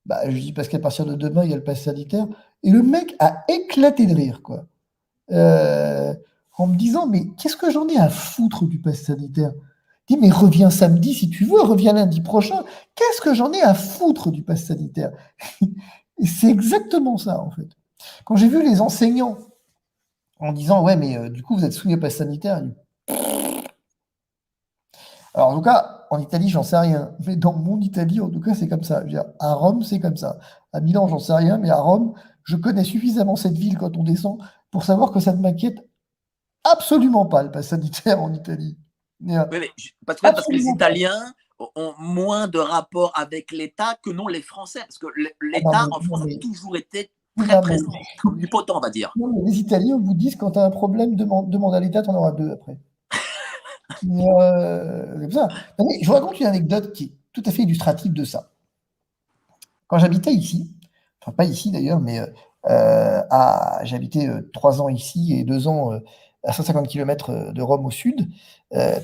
Bah, je dis: parce qu'à partir de demain, il y a le pass sanitaire. Et le mec a éclaté de rire, quoi. Euh, En me disant: mais qu'est-ce que j'en ai à foutre du pass sanitaire? Il dit: mais reviens samedi si tu veux, reviens lundi prochain. Qu'est-ce que j'en ai à foutre du pass sanitaire? Et c'est exactement ça, en fait. Quand j'ai vu les enseignants en disant: ouais, mais du coup, vous êtes soumis au pass sanitaire. Alors, en tout cas, en Italie, j'en sais rien. Mais dans mon Italie, en tout cas, c'est comme ça. Je veux dire, à Rome, c'est comme ça. À Milan, j'en sais rien. Mais à Rome, je connais suffisamment cette ville quand on descend pour savoir que ça ne m'inquiète absolument pas, le pass sanitaire en Italie. Oui, mais parce que les Italiens ont moins de rapport avec l'État que non les Français. Parce que l'État en France a toujours été très présent, omnipotent, on va dire. Non, mais les Italiens vous disent: quand tu as un problème, demande à l'État, tu en auras deux après. Comme ça. Non, mais je vous raconte une anecdote qui est tout à fait illustrative de ça. Quand j'habitais ici, enfin pas ici d'ailleurs, mais j'habitais 3 ans ici et 2 ans à 150 km de Rome au sud,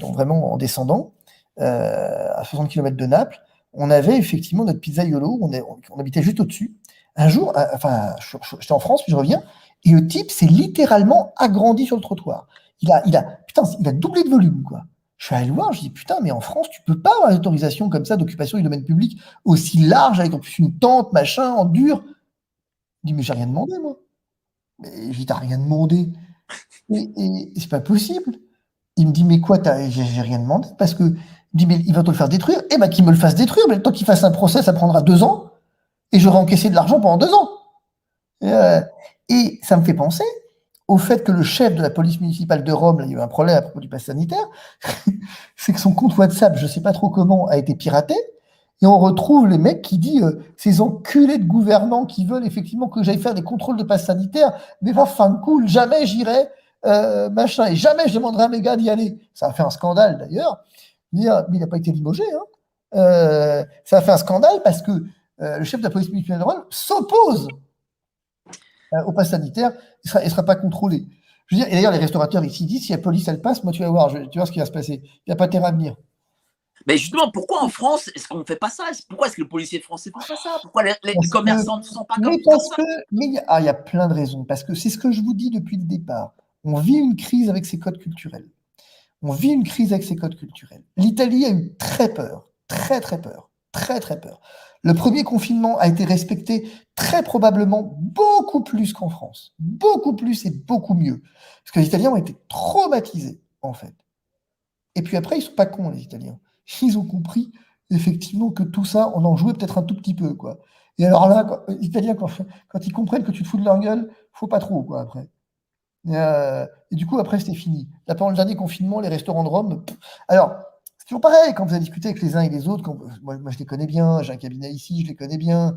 donc vraiment en descendant, à 60 km de Naples. On avait effectivement notre pizzaiolo, on habitait juste au-dessus. Un jour, enfin, j'étais en France, puis je reviens, et le type s'est littéralement agrandi sur le trottoir. Putain, il a doublé de volume, quoi. Je suis allé le voir, je dis: putain, mais en France, tu peux pas avoir une autorisation comme ça d'occupation du domaine public aussi large, avec en plus une tente, machin, en dur. Il dit: mais j'ai rien demandé, moi. Mais je dis: t'as rien demandé. Et c'est pas possible. Il me dit: mais quoi, j'ai rien demandé, parce que, il dit: mais il va te le faire détruire. Eh ben, qu'il me le fasse détruire, mais le temps qu'il fasse un procès, ça prendra 2 ans, et j'aurai encaissé de l'argent pendant 2 ans. Et ça me fait penser au fait que le chef de la police municipale de Rome, là, il y a eu un problème à propos du pass sanitaire, c'est que son compte WhatsApp, je sais pas trop comment, a été piraté. Et on retrouve les mecs qui disent: ces enculés de gouvernants qui veulent effectivement que j'aille faire des contrôles de passe sanitaire, mais va fin cool, jamais j'irai, machin, et jamais je demanderai à mes gars d'y aller. Ça a fait un scandale d'ailleurs, mais il n'a pas été limogé. Hein. Ça a fait un scandale parce que le chef de la police municipale de Rome s'oppose au pass sanitaire, il ne sera pas contrôlé. Je veux dire, et d'ailleurs, les restaurateurs ici disent: si la police elle passe, moi tu vas voir, tu vas voir ce qui va se passer. Il n'y a pas terrain à venir. Mais justement, pourquoi en France, est-ce qu'on ne fait pas ça? Pourquoi est-ce que le policier français ne fait pas ça? Pourquoi les commerçants ne sont pas comme ça? Mais il y a plein de raisons. Parce que c'est ce que je vous dis depuis le départ. On vit une crise avec ces codes culturels. L'Italie a eu très peur. Très, très peur. Très, très peur. Le premier confinement a été respecté très probablement beaucoup plus qu'en France. Beaucoup plus et beaucoup mieux. Parce que les Italiens ont été traumatisés, en fait. Et puis après, ils ne sont pas cons, les Italiens. Ils ont compris, effectivement, que tout ça, on en jouait peut-être un tout petit peu, quoi. Et alors là, les Italiens, quand ils comprennent que tu te fous de leur gueule, faut pas trop, quoi, après. Et du coup, après, c'était fini. Là, pendant le dernier confinement, les restaurants de Rome. Alors, c'est toujours pareil, quand vous allez discuter avec les uns et les autres, moi, je les connais bien, j'ai un cabinet ici, je les connais bien.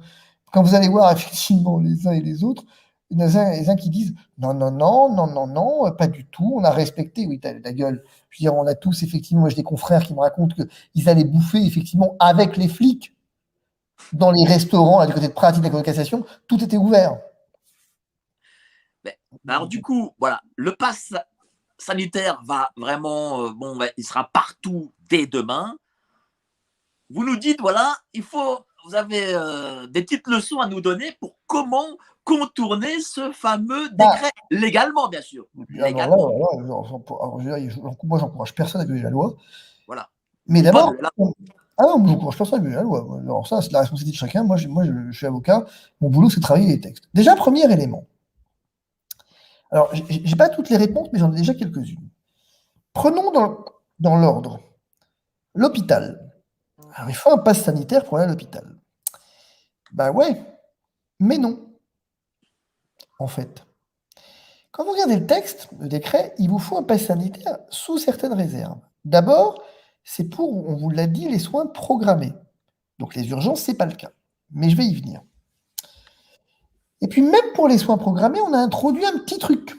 Quand vous allez voir effectivement les uns et les autres, il y en a les uns qui disent non, non, non, non, non, non, pas du tout, on a respecté, oui, t'as la gueule. Je veux dire, on a tous, effectivement, moi j'ai des confrères qui me racontent qu'ils allaient bouffer, effectivement, avec les flics dans les restaurants, là, du côté de Prat, de la Cassation, tout était ouvert. Alors du coup, voilà, le pass sanitaire va vraiment, il sera partout dès demain. Vous nous dites, voilà, vous avez des petites leçons à nous donner pour comment contourner ce fameux décret, légalement, bien sûr. Alors là, moi, j'encourage personne à violer la loi. Voilà. Mais d'abord, non, je n'encourage personne à violer la loi. Alors ça, c'est la responsabilité de chacun. Moi, je suis avocat. Mon boulot, c'est de travailler les textes. Déjà, premier élément. Alors, je n'ai pas toutes les réponses, mais j'en ai déjà quelques-unes. Prenons dans l'ordre. L'hôpital. Alors, il faut un pass sanitaire pour aller à l'hôpital. Ben ouais, mais non. En fait. Quand vous regardez le texte, le décret, il vous faut un pass sanitaire sous certaines réserves. D'abord, c'est pour, on vous l'a dit, les soins programmés. Donc les urgences, ce n'est pas le cas. Mais je vais y venir. Et puis même pour les soins programmés, on a introduit un petit truc.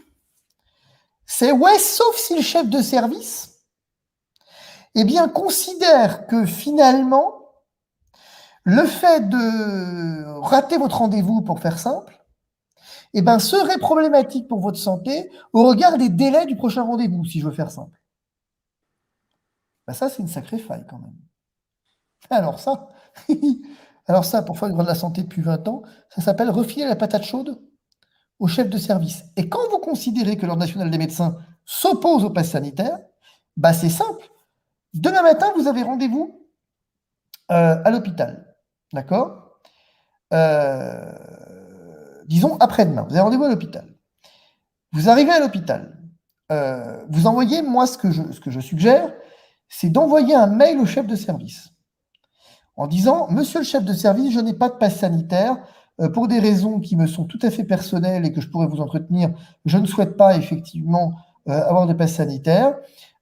C'est ouais, sauf si le chef de service, eh bien, considère que finalement, le fait de rater votre rendez-vous, pour faire simple, eh ben, serait problématique pour votre santé au regard des délais du prochain rendez-vous, si je veux faire simple. Ben ça, c'est une sacrée faille quand même. Alors ça, pour faire le droit de la santé depuis 20 ans, ça s'appelle refiler la patate chaude au chef de service. Et quand vous considérez que l'Ordre national des médecins s'oppose au pass sanitaire, bah c'est simple. Demain matin, vous avez rendez-vous à l'hôpital. D'accord disons après-demain, vous avez rendez-vous à l'hôpital. Vous arrivez à l'hôpital. Vous envoyez, moi, ce que je suggère, c'est d'envoyer un mail au chef de service en disant « Monsieur le chef de service, je n'ai pas de passe sanitaire. Pour des raisons qui me sont tout à fait personnelles et que je pourrais vous entretenir, je ne souhaite pas effectivement avoir de passe sanitaire.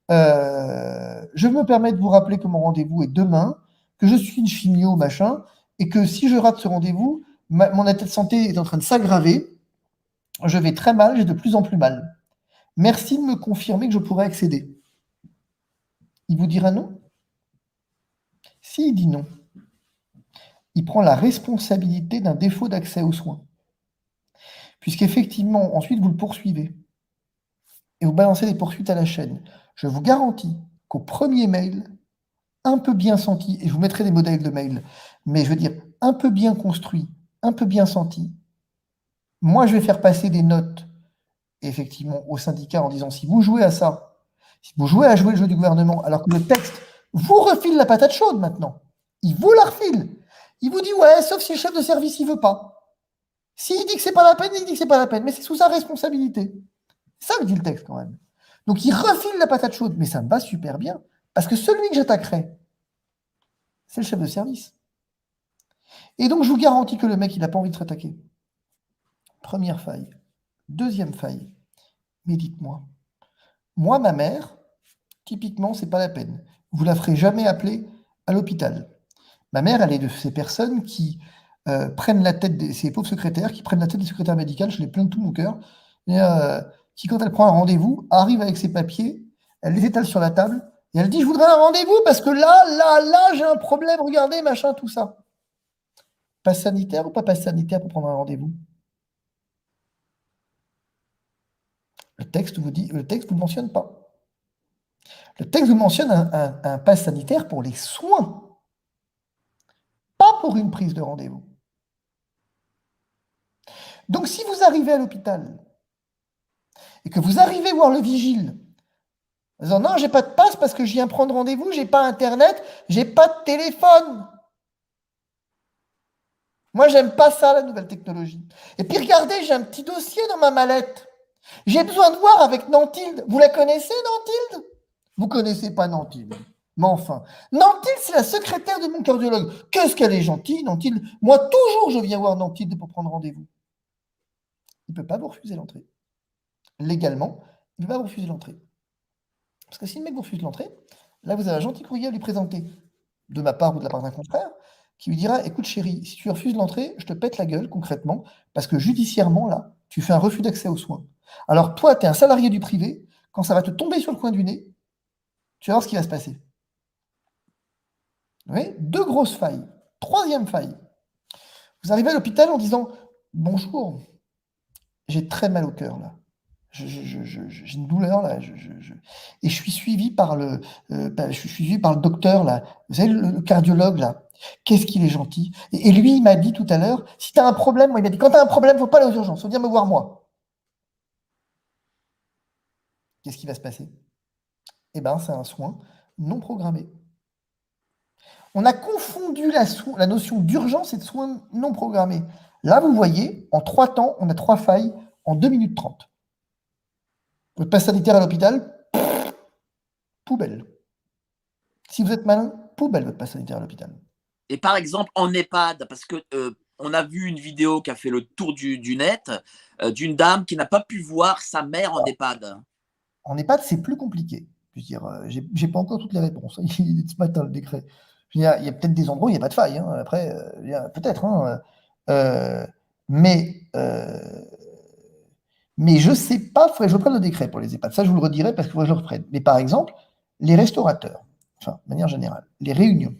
Je me permets de vous rappeler que mon rendez-vous est demain, que je suis une chimio, machin, et que si je rate ce rendez-vous, mon état de santé est en train de s'aggraver. Je vais très mal, j'ai de plus en plus mal. Merci de me confirmer que je pourrai accéder. » Il vous dira non? S'il dit non, il prend la responsabilité d'un défaut d'accès aux soins. Puisqu'effectivement, ensuite, vous le poursuivez. Et vous balancez des poursuites à la chaîne. Je vous garantis qu'au premier mail, un peu bien senti, et je vous mettrai des modèles de mail, mais je veux dire, un peu bien construit, un peu bien senti, moi, je vais faire passer des notes, effectivement, au syndicat en disant, si vous jouez à ça, si vous jouez à jouer le jeu du gouvernement, alors que le texte vous refile la patate chaude maintenant, il vous la refile. Il vous dit, ouais, sauf si le chef de service, il veut pas. S'il dit que c'est pas la peine, il dit que c'est pas la peine, mais c'est sous sa responsabilité. Ça me dit le texte quand même. Donc il refile la patate chaude, mais ça me va super bien, parce que celui que j'attaquerai, c'est le chef de service. Et donc je vous garantis que le mec, il n'a pas envie de s'attaquer. Première faille. Deuxième faille. Mais dites-moi, moi, ma mère, typiquement, c'est pas la peine. Vous la ferez jamais appeler à l'hôpital. Ma mère, elle est de ces personnes qui prennent la tête ces pauvres secrétaires, qui prennent la tête des secrétaires médicales, je les plains de tout mon cœur, et qui, quand elle prend un rendez-vous, arrive avec ses papiers, elle les étale sur la table, et elle dit, je voudrais un rendez-vous parce que là, j'ai un problème, regardez, machin, tout ça. Passe sanitaire ou pas passe sanitaire pour prendre un rendez-vous? Le texte vous le mentionne pas. Le texte vous mentionne un pass sanitaire pour les soins, pas pour une prise de rendez-vous. Donc, si vous arrivez à l'hôpital et que vous arrivez voir le vigile en disant non, j'ai pas de passe parce que je viens prendre rendez-vous, j'ai pas internet, j'ai pas de téléphone. Moi, j'aime pas ça, la nouvelle technologie. Et puis, regardez, j'ai un petit dossier dans ma mallette. J'ai besoin de voir avec Nantilde. Vous la connaissez, Nantilde? Vous connaissez pas Nantille. Mais enfin, Nantille, c'est la secrétaire de mon cardiologue. Qu'est-ce qu'elle est gentille, Nantille. Moi, toujours, je viens voir Nantille pour prendre rendez-vous. Il ne peut pas vous refuser l'entrée. Légalement, il ne peut pas vous refuser l'entrée. Parce que si le mec vous refuse l'entrée, là, vous avez un gentil courrier à lui présenter, de ma part ou de la part d'un confrère, qui lui dira, écoute chérie, si tu refuses l'entrée, je te pète la gueule concrètement, parce que judiciairement, là, tu fais un refus d'accès aux soins. Alors toi, tu es un salarié du privé, quand ça va te tomber sur le coin du nez, tu vas voir ce qui va se passer. Vous voyez, 2 grosses failles. 3e faille. Vous arrivez à l'hôpital en disant, bonjour, j'ai très mal au cœur là. J'ai une douleur là, et je suis suivi par je suis suivi par le docteur là. Vous savez, le cardiologue là. Qu'est-ce qu'il est gentil. Et lui, il m'a dit tout à l'heure, si tu as un problème, moi, il m'a dit, quand tu as un problème, il ne faut pas aller aux urgences, il faut venir me voir moi. Qu'est-ce qui va se passer? Eh bien, c'est un soin non programmé. On a confondu la notion d'urgence et de soins non programmés. Là, vous voyez, en 3 temps, on a 3 failles en 2 minutes 30. Votre passe sanitaire à l'hôpital, poubelle. Si vous êtes malin, poubelle votre passe sanitaire à l'hôpital. Et par exemple, en EHPAD, parce que on a vu une vidéo qui a fait le tour du net d'une dame qui n'a pas pu voir sa mère en EHPAD. En EHPAD, c'est plus compliqué. Je veux dire, j'ai pas encore toutes les réponses. Il est ce matin, le décret. Je veux dire, il y a peut-être des endroits où il n'y a pas de faille. Hein. Après, peut-être. Hein. Mais je ne sais pas, il faudrait que je reprenne le décret pour les EHPAD. Ça, je vous le redirai parce qu'il faudrait que je le reprenne. Mais par exemple, les restaurateurs, enfin, de manière générale, les réunions.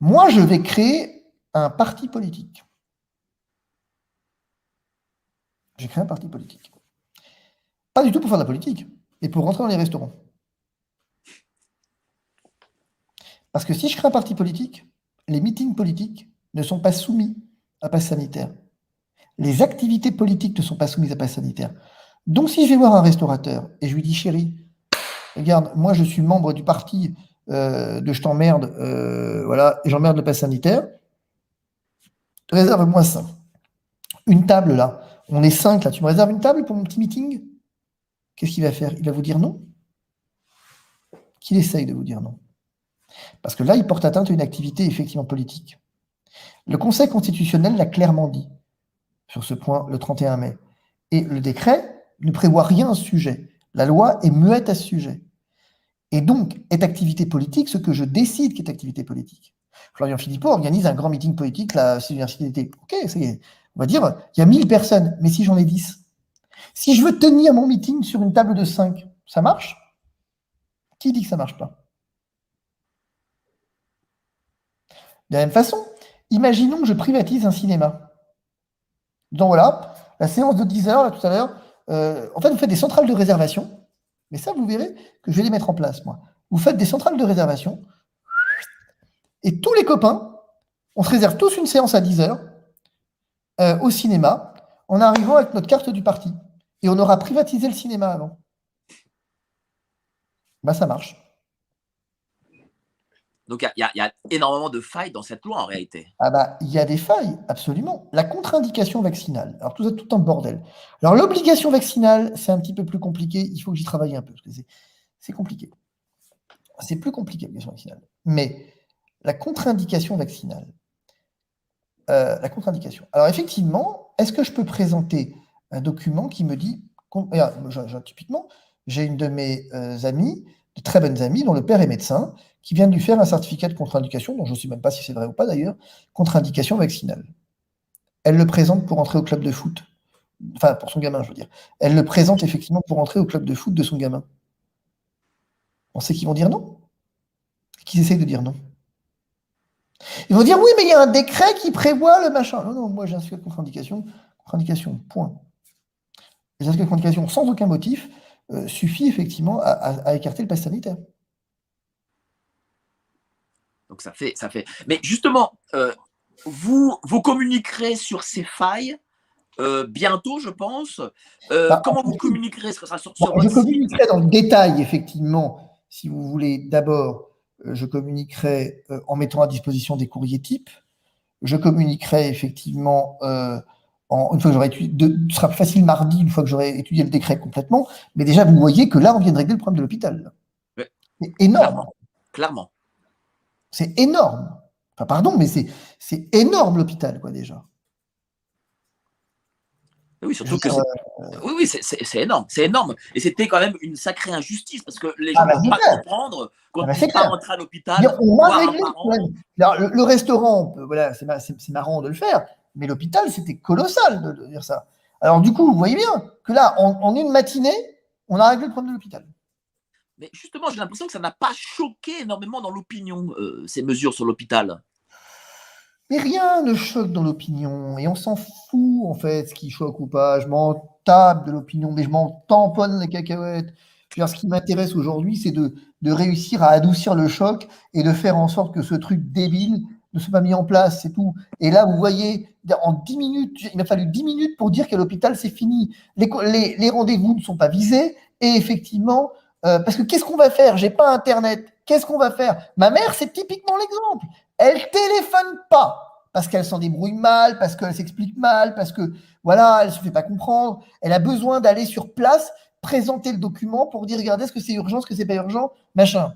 Moi, je vais créer un parti politique. J'ai créé un parti politique. Pas du tout pour faire de la politique, mais pour rentrer dans les restaurants. Parce que si je crée un parti politique, les meetings politiques ne sont pas soumis à passe sanitaire. Les activités politiques ne sont pas soumises à passe sanitaire. Donc, si je vais voir un restaurateur et je lui dis, chérie, regarde, moi je suis membre du parti de je t'emmerde, voilà, et j'emmerde le passe sanitaire, réserve-moi ça. Une table là, on est 5 là, tu me réserves une table pour mon petit meeting? Qu'est-ce qu'il va faire? Il va vous dire non? Qu'il essaye de vous dire non. Parce que là, il porte atteinte à une activité effectivement politique. Le Conseil constitutionnel l'a clairement dit sur ce point le 31 mai. Et le décret ne prévoit rien à ce sujet. La loi est muette à ce sujet. Et donc, est activité politique ce que je décide qu'est activité politique. Florian Philippot organise un grand meeting politique, la université d'été. Ok, ça y est. On va dire, il y a 1000 personnes, mais si j'en ai 10, si je veux tenir mon meeting sur une table de 5, ça marche? Qui dit que ça ne marche pas? De la même façon, imaginons que je privatise un cinéma. Donc voilà, la séance de 10 heures, là, tout à l'heure, en fait, vous faites des centrales de réservation, mais ça, vous verrez que je vais les mettre en place, moi. Vous faites des centrales de réservation, et tous les copains, on se réserve tous une séance à 10 heures au cinéma, en arrivant avec notre carte du parti. Et on aura privatisé le cinéma avant. Ben, ça marche. Donc, il y a énormément de failles dans cette loi, en réalité. Ah bah, il y a des failles, absolument. La contre-indication vaccinale. Alors, tout ça, tout un bordel. Alors, l'obligation vaccinale, c'est un petit peu plus compliqué. Il faut que j'y travaille un peu, parce que c'est compliqué. C'est plus compliqué, l'obligation vaccinale. Mais la contre-indication vaccinale. La contre-indication. Alors, effectivement, est-ce que je peux présenter un document qui me dit... Typiquement, j'ai une de mes amies, de très bonnes amies, dont le père est médecin, qui vient de lui faire un certificat de contre-indication, dont je ne sais même pas si c'est vrai ou pas d'ailleurs, contre-indication vaccinale. Elle le présente pour entrer au club de foot. Enfin, pour son gamin, je veux dire. Elle le présente effectivement pour entrer au club de foot de son gamin. On sait qu'ils vont dire non? Qu'ils essayent de dire non. Ils vont dire oui, mais il y a un décret qui prévoit le machin. Non, non, moi j'ai un certificat de contre-indication, point. Le certificat de contre-indication sans aucun motif suffit effectivement à écarter le pass sanitaire. Donc ça fait. Mais justement, vous communiquerez sur ces failles bientôt, je pense. Comment vous communiquerez? Ce sera sur je communiquerai dans le détail, effectivement, si vous voulez. D'abord, je communiquerai en mettant à disposition des courriers types. Je communiquerai effectivement une fois que j'aurai étudié, ce sera plus facile mardi, une fois que j'aurai étudié le décret complètement. Mais déjà, vous voyez que là, on vient de régler le problème de l'hôpital. Ouais, C'est énorme. clairement, clairement. C'est énorme. Enfin, pardon, mais c'est énorme l'hôpital, quoi, déjà. Oui, Je veux surtout que dire, c'est. Oui, oui, c'est énorme, c'est énorme. Et c'était quand même une sacrée injustice parce que les gens ah ne bah peuvent c'est pas clair. comprendre qu'on Ah ne bah, c'est puisse pas clair. rentrer à l'hôpital, Dire, on a voir un réglé le parent. problème. Alors, le restaurant, voilà, c'est marrant de le faire, mais l'hôpital, c'était colossal de dire ça. Alors, du coup, vous voyez bien que là, en une matinée, on a réglé le problème de l'hôpital. Mais justement, j'ai l'impression que ça n'a pas choqué énormément dans l'opinion, ces mesures sur l'hôpital. Mais rien ne choque dans l'opinion, et on s'en fout, en fait, ce qui choque ou pas. Je m'en tape de l'opinion, mais je m'en tamponne les cacahuètes. Je veux dire, ce qui m'intéresse aujourd'hui, c'est de réussir à adoucir le choc et de faire en sorte que ce truc débile ne soit pas mis en place, c'est tout. Et là, vous voyez, en 10 minutes, il m'a fallu 10 minutes pour dire qu'à l'hôpital, c'est fini. Les rendez-vous ne sont pas visés, et effectivement, parce que qu'est-ce qu'on va faire? J'ai pas Internet. Qu'est-ce qu'on va faire? Ma mère, c'est typiquement l'exemple. Elle téléphone pas parce qu'elle s'en débrouille mal, parce qu'elle s'explique mal, parce que voilà, elle se fait pas comprendre. Elle a besoin d'aller sur place, présenter le document pour dire regardez, est-ce que c'est urgent, est-ce que c'est pas urgent, machin.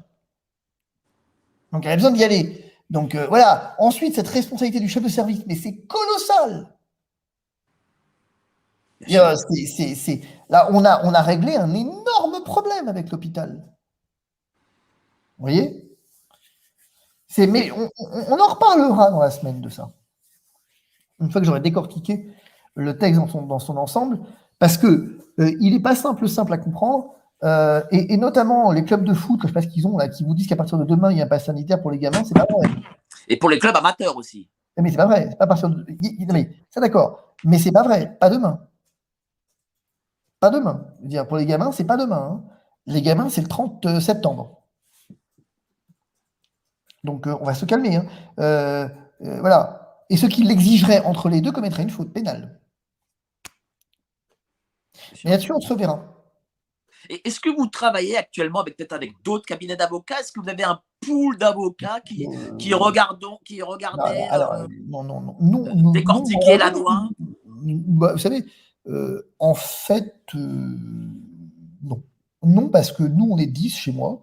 Donc elle a besoin d'y aller. Donc voilà. Ensuite, cette responsabilité du chef de service, mais c'est colossal. Bien Et, sûr. là, on a réglé un énorme problème avec l'hôpital. Vous voyez? Mais on en reparlera dans la semaine de ça. Une fois que j'aurai décortiqué le texte dans son ensemble, parce que il n'est pas simple à comprendre, et notamment les clubs de foot, je ne sais pas ce qu'ils ont là, qui vous disent qu'à partir de demain il y a un pass sanitaire pour les gamins, c'est pas vrai. Et pour les clubs amateurs aussi. Mais c'est pas vrai, c'est pas à partir de. Non, mais ça d'accord, mais c'est pas vrai, pas demain, pas demain. Je veux dire, pour les gamins, c'est pas demain. Hein. Les gamins, c'est le 30 septembre. Donc on va se calmer. Hein. Voilà. Et ceux qui l'exigeraient entre les deux commettraient une faute pénale. Mais là-dessus, on se reverra. Et est-ce que vous travaillez actuellement peut-être avec d'autres cabinets d'avocats? Est-ce que vous avez un pool d'avocats qui regardaient Non, non, non, non, non, non, décortiquer la loi? bah, vous savez, en fait, non. Non, parce que nous, on est 10 chez moi,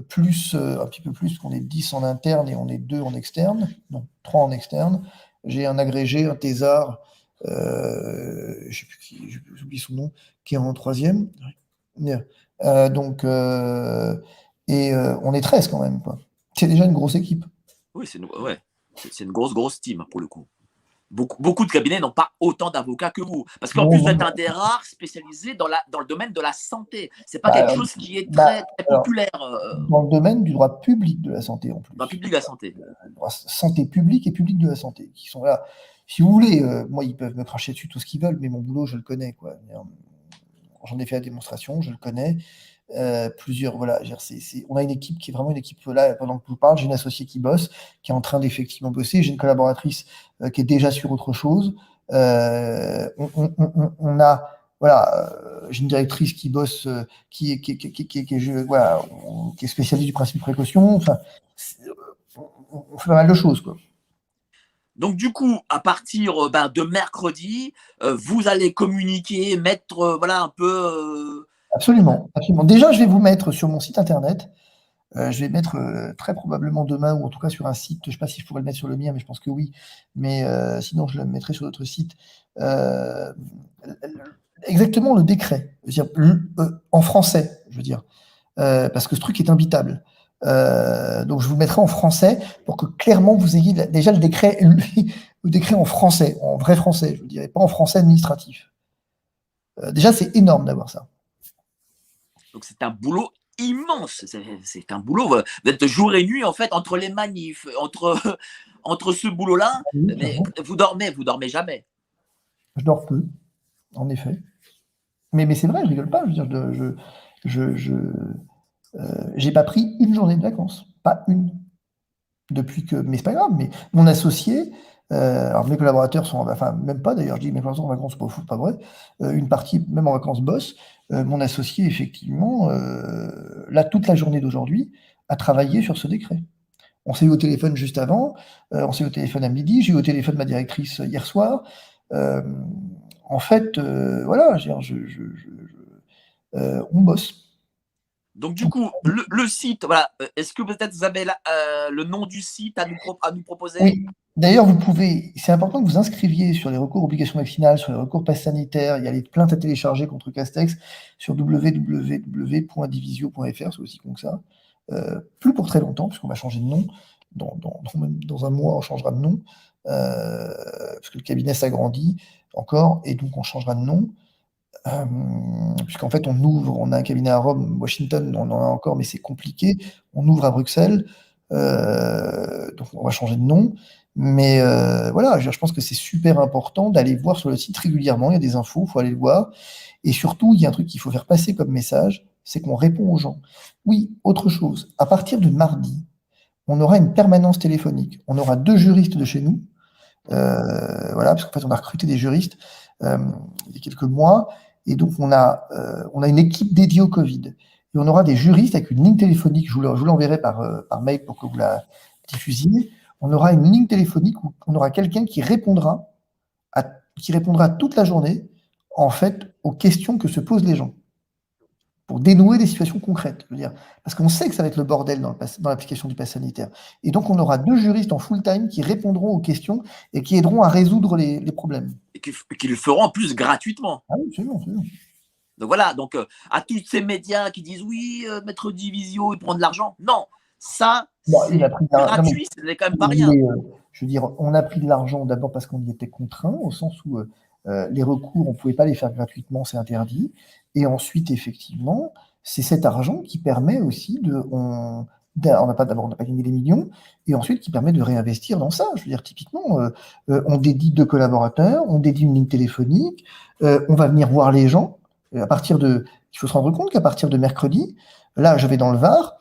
plus un petit peu plus qu'on est 10 en interne et on est 2 en externe, non, 3 en externe. J'ai un agrégé, un thésard, je sais plus qui, j'oublie son nom, qui est en troisième. Donc, on est 13 quand même, quoi. C'est déjà une grosse équipe. Oui, c'est une grosse team pour le coup. Beaucoup de cabinets n'ont pas autant d'avocats que vous. Parce qu'en Non, plus, vous non, êtes non. un des rares spécialisés dans le domaine de la santé. Ce n'est pas quelque Bah, chose qui est bah, très alors, populaire dans le domaine du droit public de la santé en dans le plus. public de la santé. Droit santé publique et public de la santé, qui sont là. Si vous voulez, moi, ils peuvent me cracher dessus tout ce qu'ils veulent, mais mon boulot, je le connais, quoi. J'en ai fait la démonstration, je le connais. Plusieurs, voilà, on a une équipe qui est vraiment une équipe là, pendant que je vous parle, j'ai une associée qui bosse, qui est en train d'effectivement bosser, j'ai une collaboratrice qui est déjà sur autre chose. On a, voilà, j'ai une directrice qui bosse, voilà, qui est spécialiste du principe de précaution. Enfin, on fait pas mal de choses, quoi. Donc, du coup, à partir de mercredi, vous allez communiquer, mettre voilà, un peu. Absolument, absolument. Déjà, je vais vous mettre sur mon site internet. Je vais mettre très probablement demain, ou en tout cas sur un site, je ne sais pas si je pourrais le mettre sur le mien, mais je pense que oui. Mais sinon, je le mettrai sur d'autres sites. Euh, exactement le décret, je veux dire, en français, je veux dire, parce que ce truc est imbitable. Donc, je vous le mettrai en français pour que clairement vous ayez déjà le décret, le décret en français, en vrai français, je veux dire, et pas en français administratif. Déjà, c'est énorme d'avoir ça. Donc, c'est un boulot immense. C'est un boulot d'être jour et nuit, en fait, entre les manifs, entre ce boulot-là. Oui, Mais vous dormez jamais. je dors peu, en effet. Mais c'est vrai, je rigole pas. Je veux dire, j'ai pas pris une journée de vacances, pas une, depuis que. Mais c'est pas grave. Mais mon associé, alors mes collaborateurs sont, enfin même pas d'ailleurs. Je dis mes collaborateurs en vacances, c'est pas vrai. Une partie même en vacances bosse. Mon associé effectivement, là toute la journée d'aujourd'hui, a travaillé sur ce décret. On s'est eu au téléphone juste avant, on s'est eu au téléphone à midi, j'ai eu au téléphone ma directrice hier soir. Euh, En fait, voilà, je veux dire, on bosse. Donc, du coup, le site, voilà, est-ce que peut-être vous avez le nom du site à nous proposer? Oui, d'ailleurs, c'est important que vous inscriviez sur les recours obligations vaccinales, sur les recours pass sanitaire. Il y a les plaintes à télécharger contre Castex sur www.divisio.fr, c'est aussi con que ça. Plus pour très longtemps, puisqu'on va changer de nom. Dans un mois, on changera de nom, parce que le cabinet s'agrandit encore, et donc on changera de nom. Puisqu'en fait, on a un cabinet à Rome, Washington, on en a encore, mais c'est compliqué. On ouvre à Bruxelles, donc on va changer de nom. Mais voilà, je pense que c'est super important d'aller voir sur le site régulièrement. Il y a des infos, il faut aller le voir. Et surtout, il y a un truc qu'il faut faire passer comme message, c'est qu'on répond aux gens. Oui, autre chose. À partir de mardi, on aura une permanence téléphonique. On aura 2 juristes de chez nous. Voilà, parce qu'en fait, on a recruté des juristes il y a quelques mois. Et donc, on a une équipe dédiée au Covid. Et on aura des juristes avec une ligne téléphonique. Je vous l'enverrai par mail pour que vous la diffusiez. On aura une ligne téléphonique où on aura quelqu'un qui répondra toute la journée, en fait, aux questions que se posent les gens, pour dénouer des situations concrètes. Je veux dire, parce qu'on sait que ça va être le bordel dans l'application du pass sanitaire. Et donc, on aura 2 juristes en full-time qui répondront aux questions et qui aideront à résoudre les problèmes. Et qui le feront en plus gratuitement. Ah oui, absolument, absolument. Donc voilà, donc à tous ces médias qui disent oui, Maître Divisio, il prend de l'argent. Non, ça, c'est gratuit, c'est quand même pas rien. Je veux dire, on a pris de l'argent d'abord parce qu'on y était contraint, au sens où les recours, on ne pouvait pas les faire gratuitement, c'est interdit. Et ensuite, effectivement, c'est cet argent qui permet aussi on n'a pas gagné des millions, et ensuite qui permet de réinvestir dans ça. Je veux dire, typiquement, on dédie 2 collaborateurs, on dédie une ligne téléphonique, on va venir voir les gens. Il faut se rendre compte qu'à partir de mercredi, là, je vais dans le Var,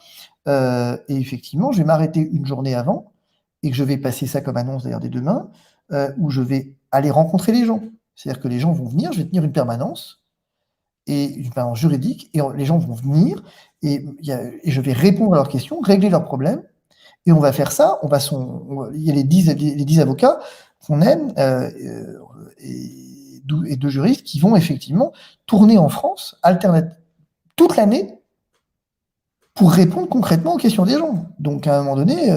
et effectivement, je vais m'arrêter une journée avant, et que je vais passer ça comme annonce d'ailleurs dès demain, où je vais aller rencontrer les gens. C'est-à-dire que les gens vont venir, je vais tenir une permanence, et une permanence juridique, et les gens vont venir, et je vais répondre à leurs questions, régler leurs problèmes, et on va faire ça. Il y a les 10 avocats qu'on aime, et 2 juristes qui vont effectivement tourner en France toute l'année pour répondre concrètement aux questions des gens. Donc à un moment donné,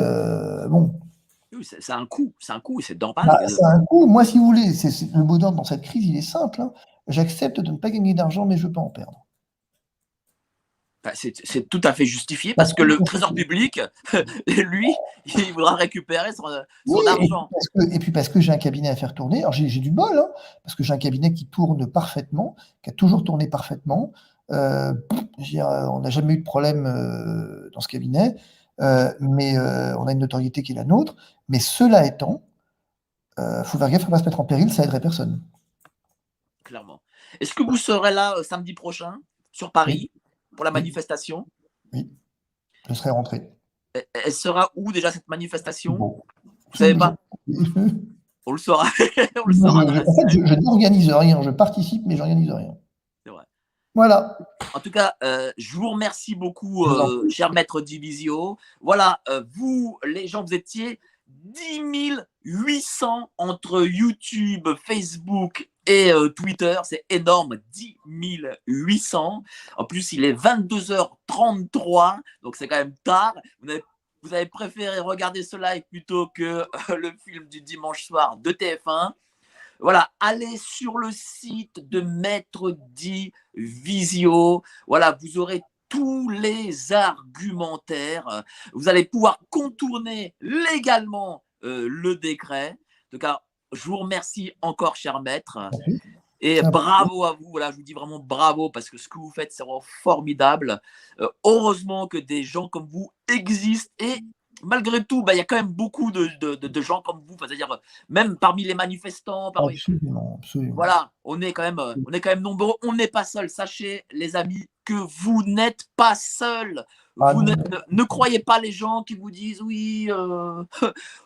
bon. Oui, c'est un coût, et c'est normal. C'est un coût. Moi, si vous voulez, le mot d'ordre dans cette crise, il est simple. Hein. J'accepte de ne pas gagner d'argent, mais je ne veux pas en perdre. C'est tout à fait justifié parce que le trésor public, lui, il voudra récupérer son argent. Et puis parce que j'ai un cabinet à faire tourner. Alors j'ai du bol, hein, parce que j'ai un cabinet qui tourne parfaitement, qui a toujours tourné parfaitement. On n'a jamais eu de problème dans ce cabinet, mais on a une notoriété qui est la nôtre. Mais cela étant, faut faire gaffe à ne pas se mettre en péril, ça aiderait personne. Clairement. Est-ce que vous serez là samedi prochain sur Paris pour la manifestation? Oui, je serai rentré. Elle sera où déjà cette manifestation? Bon. Vous savez pas? On le saura. On le saura. En fait, je n'organise rien. Je participe, mais je n'organise rien. C'est vrai. Voilà. En tout cas, je vous remercie beaucoup, cher Maître Divisio. Voilà, vous, les gens, vous étiez 10 800 entre YouTube, Facebook et Twitter. C'est énorme, 10 800. En plus, il est 22h33, donc c'est quand même tard. Vous avez préféré regarder ce live plutôt que le film du dimanche soir de TF1. Voilà, allez sur le site de Maître Divisio. Voilà, vous aurez tous les argumentaires. Vous allez pouvoir contourner légalement le décret. En tout cas, je vous remercie encore, cher maître. Et bravo à vous. Voilà, je vous dis vraiment bravo parce que ce que vous faites, c'est vraiment formidable. Heureusement que des gens comme vous existent et malgré tout, il y a quand même beaucoup de gens comme vous, c'est-à-dire même parmi les manifestants. Absolument. Voilà, on est quand même nombreux, on n'est pas seuls. Sachez, les amis, que vous n'êtes pas seuls. Ne croyez pas les gens qui vous disent oui,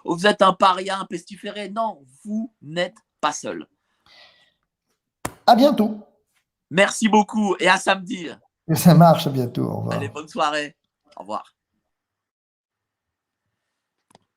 vous êtes un paria, un pestiféré. Non, vous n'êtes pas seuls. À bientôt. Merci beaucoup et à samedi. Ça marche, à bientôt. Au revoir. Allez, bonne soirée. Au revoir.